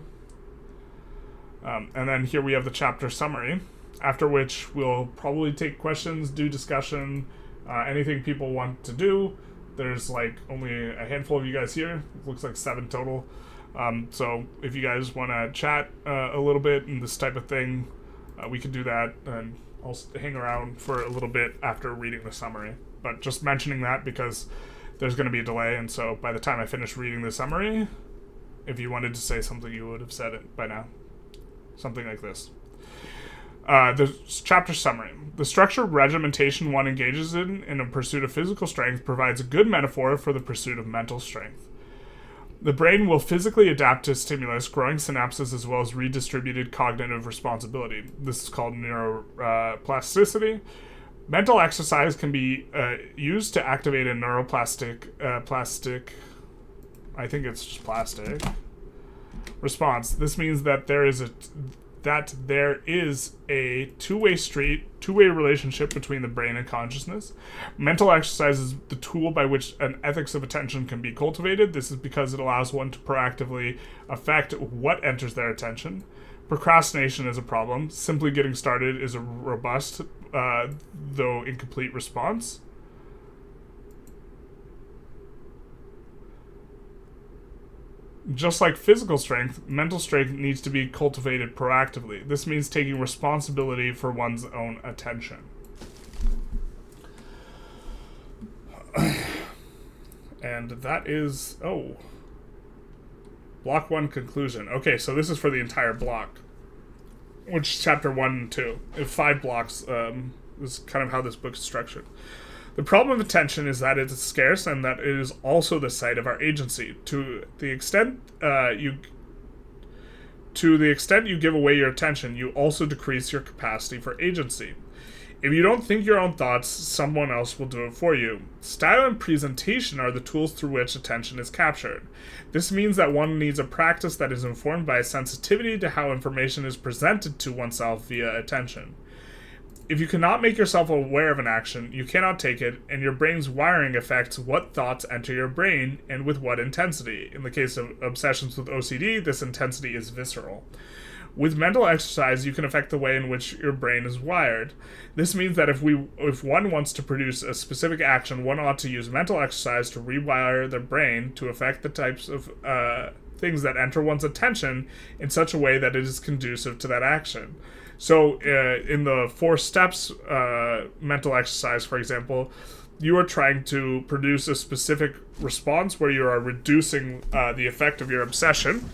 And then here we have the chapter summary, after which we'll probably take questions, do discussion, anything people want to do. There's like only a handful of you guys here. It looks like 7 total. So if you guys want to chat a little bit and this type of thing, we can do that, and I'll hang around for a little bit after reading the summary. But just mentioning that because there's going to be a delay, and so by the time I finish reading the summary, if you wanted to say something, you would have said it by now. Something like this. The chapter summary. The structured regimentation one engages in a pursuit of physical strength provides a good metaphor for the pursuit of mental strength. The brain will physically adapt to stimulus, growing synapses as well as redistributed cognitive responsibility. This is called neuroplasticity. Mental exercise can be used to activate a neuroplastic I think it's just plastic response. This means that there is a two-way relationship between the brain and consciousness. Mental exercise is the tool by which an ethics of attention can be cultivated. This is because it allows one to proactively affect what enters their attention. Procrastination is a problem. Simply getting started is a robust, though incomplete response. Just like physical strength, mental strength needs to be cultivated proactively. This means taking responsibility for one's own attention. And that is, block 1 conclusion. Okay, so this is for the entire block, which is chapter 1 and 2. 5 blocks is kind of how this book is structured. The problem of attention is that it is scarce and that it is also the site of our agency. To the extent you give away your attention, you also decrease your capacity for agency. If you don't think your own thoughts, someone else will do it for you. Style and presentation are the tools through which attention is captured. This means that one needs a practice that is informed by a sensitivity to how information is presented to oneself via attention. If you cannot make yourself aware of an action, you cannot take it, and your brain's wiring affects what thoughts enter your brain and with what intensity. In the case of obsessions with OCD, this intensity is visceral. With mental exercise, you can affect the way in which your brain is wired. This means that if one wants to produce a specific action, one ought to use mental exercise to rewire their brain to affect the types of things that enter one's attention in such a way that it is conducive to that action. So in the 4 steps mental exercise, for example, you are trying to produce a specific response where you are reducing the effect of your obsession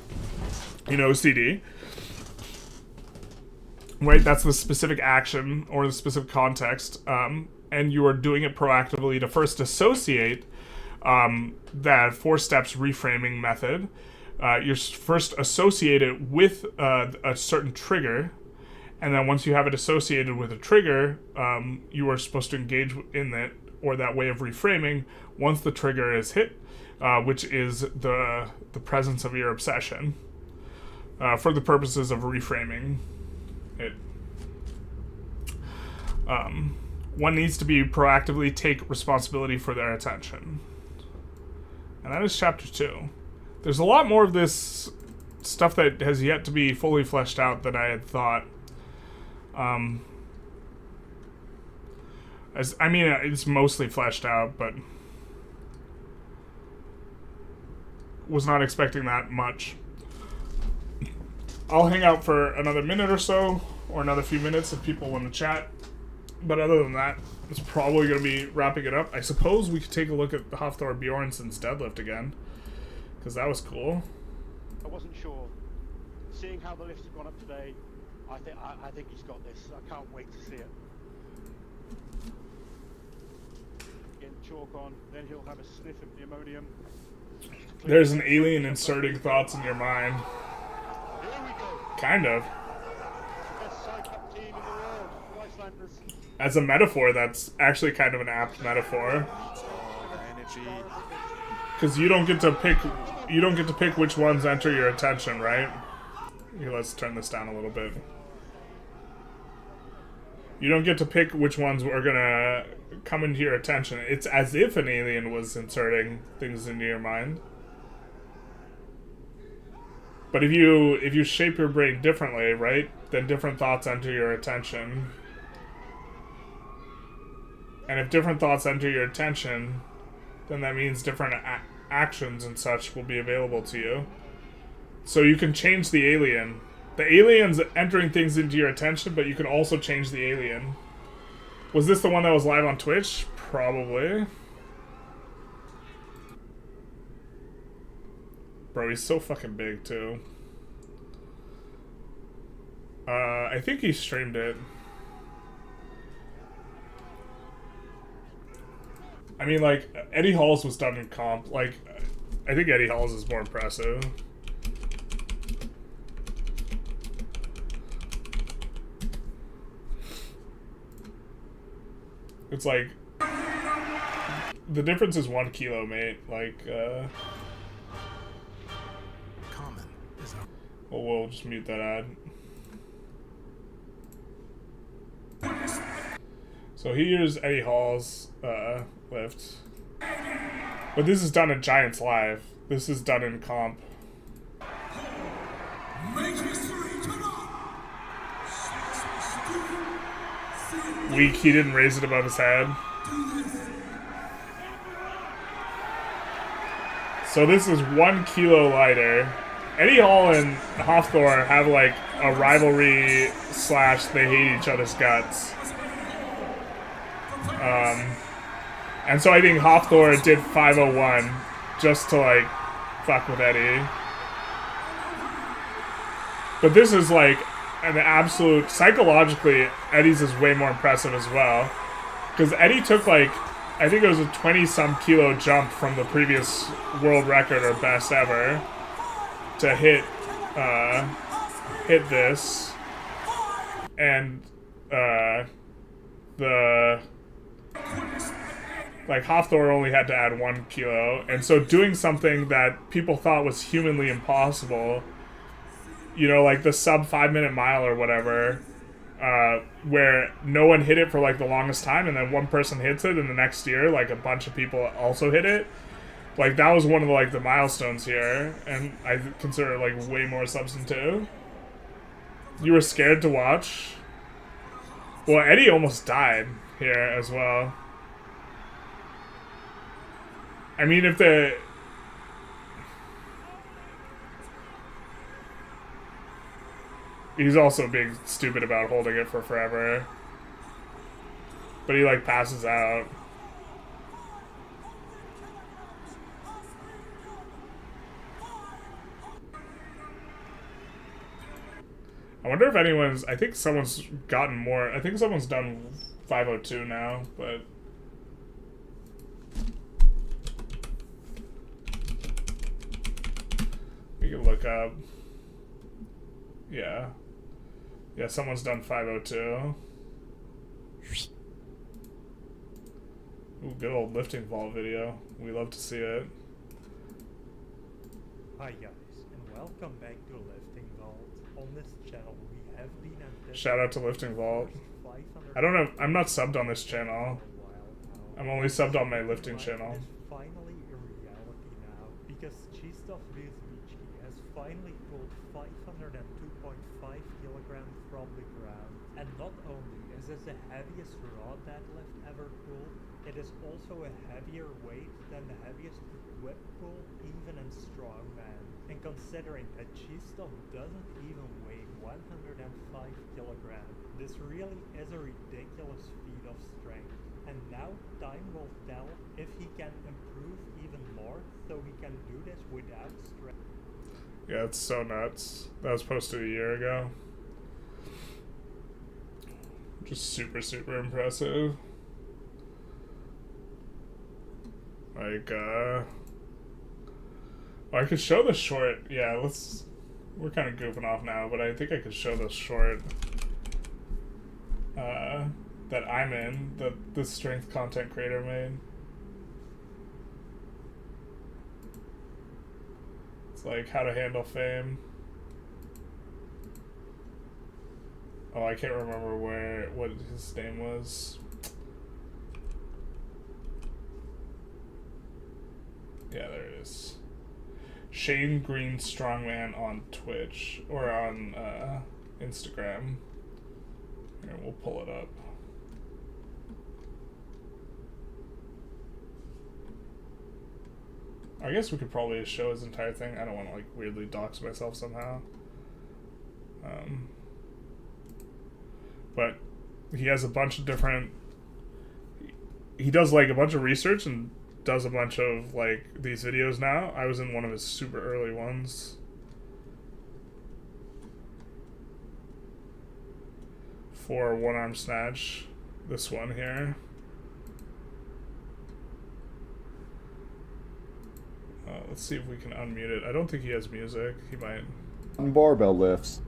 in OCD. Right, that's the specific action or the specific context, and you are doing it proactively to first associate that 4 steps reframing method. You first associate it with a certain trigger. And then once you have it associated with a trigger, you are supposed to engage in it, or that way of reframing, once the trigger is hit, which is the presence of your obsession, for the purposes of reframing it. One needs to be proactively take responsibility for their attention. And that is chapter 2. There's a lot more of this stuff that has yet to be fully fleshed out than I had thought. I mean, it's mostly fleshed out, but was not expecting that much. I'll hang out for another minute or so, or another few minutes if people want to chat. But other than that, it's probably going to be wrapping it up. I suppose we could take a look at Hafthor Bjornsson's deadlift again, because that was cool. I wasn't sure. Seeing how the lifts have gone up today, I think he's got this. I can't wait to see it. Getting chalk on, then he'll have a sniff of the ammonium. There's an alien inserting thoughts in your mind. Here we go. Kind of. The best psych-up team in the world, the Icelanders. As a metaphor, that's actually kind of an apt metaphor. Because you don't get to pick which ones enter your attention, right? Here, let's turn this down a little bit. You don't get to pick which ones are gonna come into your attention. It's as if an alien was inserting things into your mind. But if you shape your brain differently, right, then different thoughts enter your attention. And if different thoughts enter your attention, then that means different actions and such will be available to you. So you can change the alien. The alien's entering things into your attention, but you can also change the alien. Was this the one that was live on Twitch? Probably. Bro, he's so fucking big, too. I think he streamed it. I mean, like, Eddie Hall's was done in comp. Like, I think Eddie Hall's is more impressive. It's like, the difference is 1 kilo, mate. Like, Common is our... well, we'll just mute that ad. So here's Eddie Hall's lift. But this is done in Giants Live. This is done in comp. Weak, he didn't raise it above his head. So this is 1 kilo lighter. Eddie Hall and Hafthor have like a rivalry / they hate each other's guts. And so I think Hafthor did 501 just to like fuck with Eddie. But this is like an absolute, psychologically, Eddie's is way more impressive as well. Because Eddie took like, I think it was a 20-some kilo jump from the previous world record or best ever to hit this. And like Hafthor only had to add 1 kilo, and so doing something that people thought was humanly impossible, you know, like the sub 5-minute mile or whatever, where no one hit it for like the longest time, and then one person hits it, and the next year like a bunch of people also hit it. Like that was one of the, like, the milestones here, and I consider it like way more substantive. You were scared to watch? Well, Eddie almost died here as well. I mean, if the... He's also being stupid about holding it for forever. But he, like, passes out. I wonder if anyone's... I think someone's gotten more... I think someone's done 502 now, but... We can look up. Yeah. Yeah, someone's done 502. Ooh, good old lifting vault video. We love to see it. Hi guys, and welcome back to Lifting Vault. On this channel we have been at this... Shout out to Lifting Vault. I don't know, I'm not subbed on this channel. I'm only subbed on my lifting channel. It's finally a reality now, because Ch2 has finally pulled 502.5 kilograms from the ground. And not only is this the heaviest raw deadlift ever pulled, it is also a heavier weight than the heaviest equipped pull even in strongman. And considering that Ch2 doesn't even weigh 105 kilograms, this really is a ridiculous feat of strength. And now time will tell if he can improve even more so he can do this without strength. Yeah, it's so nuts. That was posted a year ago. Just super, super impressive. Like, I could show the short. Yeah, we're kind of goofing off now, but I think I could show the short that I'm in, that the strength content creator made. It's like how to handle fame. Oh, I can't remember what his name was. Yeah, there it is. Shane Green Strongman on Twitch or on Instagram. Here, we'll pull it up. I guess we could probably show his entire thing. I don't want to like weirdly dox myself somehow. But he has a bunch of different. He does like a bunch of research and does a bunch of like these videos now. I was in one of his super early ones. For one arm snatch. This one here. Let's see if we can unmute it. I don't think he has music. He might. Barbell lifts.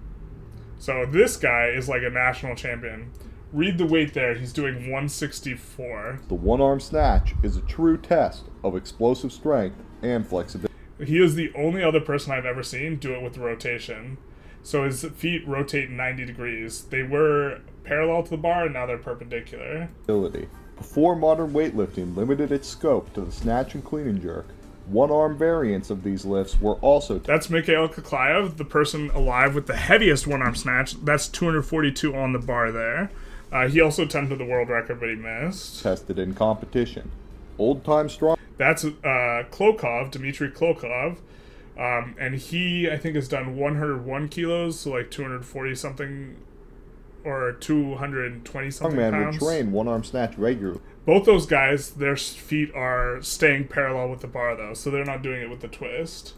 So this guy is like a national champion. Read the weight there. He's doing 164. The one-arm snatch is a true test of explosive strength and flexibility. He is the only other person I've ever seen do it with rotation. So his feet rotate 90 degrees. They were parallel to the bar, and now they're perpendicular. Before modern weightlifting limited its scope to the snatch and clean and jerk, one-arm variants of these lifts were also... That's Mikhail Kuklayev, the person alive with the heaviest one-arm snatch. That's 242 on the bar there. He also attempted the world record, but he missed. Tested in competition. Old-time strong... That's Klokov, Dmitry Klokov. And he, I think, has done 101 kilos, so like 240 something, or 220 something Strongman pounds. would train one-arm snatch regularly. Both those guys, their feet are staying parallel with the bar, though, so they're not doing it with the twist.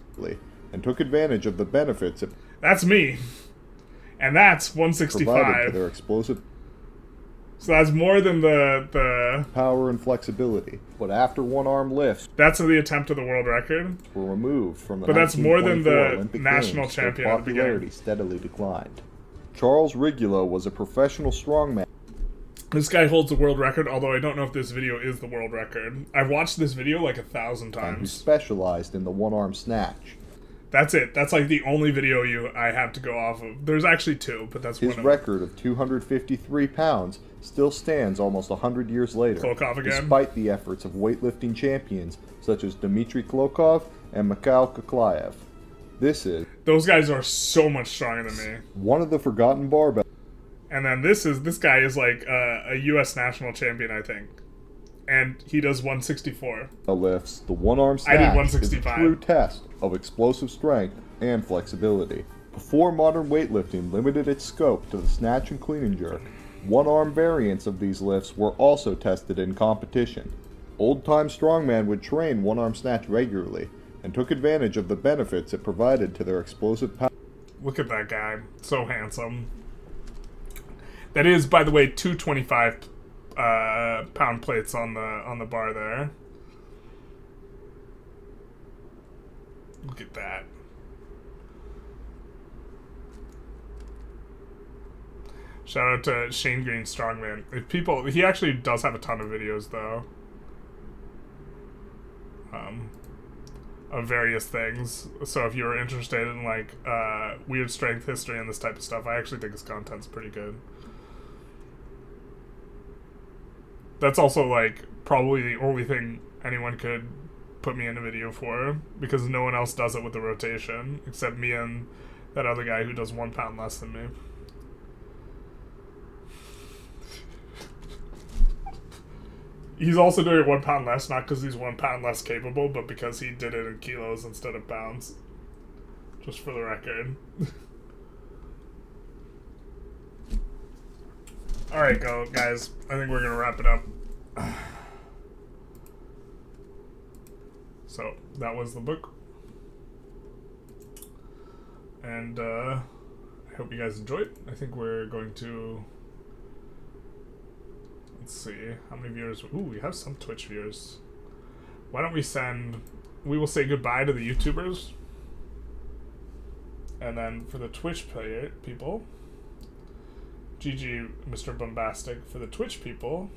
And took advantage of the benefits it That's me. And that's provided to 165. their explosive So that's more than the... power and flexibility. But after one-arm lifts That's the attempt of the world record. were removed from the But that's more than the 1924 Olympic national Games, their champion at the beginning. popularity steadily declined. Charles Rigula was a professional strongman. This guy holds the world record, although I don't know if this video is the world record. I've watched this video like 1,000 Who times. specialized in the one-arm snatch. That's it. That's like the only video I have to go off of. There's actually two, but that's His one of record of 253 pounds still stands almost 100 years later, Klokov again. despite the efforts of weightlifting champions such as Dmitry Klokov and Mikhail Kuklayev. This is Those guys are so much stronger than me. one of the forgotten barbell And then this guy is like a U.S. national champion, I think. And he does 164. lifts. The one-arm I did snatch is a 165. true test of explosive strength and flexibility. Before modern weightlifting limited its scope to the snatch and clean and jerk, one-arm variants of these lifts were also tested in competition. Old-time strongman would train one-arm snatch regularly and took advantage of the benefits it provided to their explosive power. Look at that guy. So handsome. That is, by the way, 225 pound plates on the bar there. Look at that. Shout out to Shane Green Strongman. If people, he actually does have a ton of videos though. Of various things. So if you're interested in like weird strength history and this type of stuff, I actually think his content's pretty good. That's also like probably the only thing anyone could put me in a video for, because no one else does it with the rotation except me and That other guy who does 1 pound less than me. He's also doing 1 pound less, not because he's 1 pound less capable, but because he did it in kilos instead of pounds. Just for the record. Alright, guys. I think we're going to wrap it up. So, that was the book. And I hope you guys enjoyed. I think we're going to... Let's see, how many viewers? Ooh, we have some Twitch viewers. Why don't we send... We will say goodbye to the YouTubers. And then for the Twitch people... GG, Mr. Bombastic. For the Twitch people...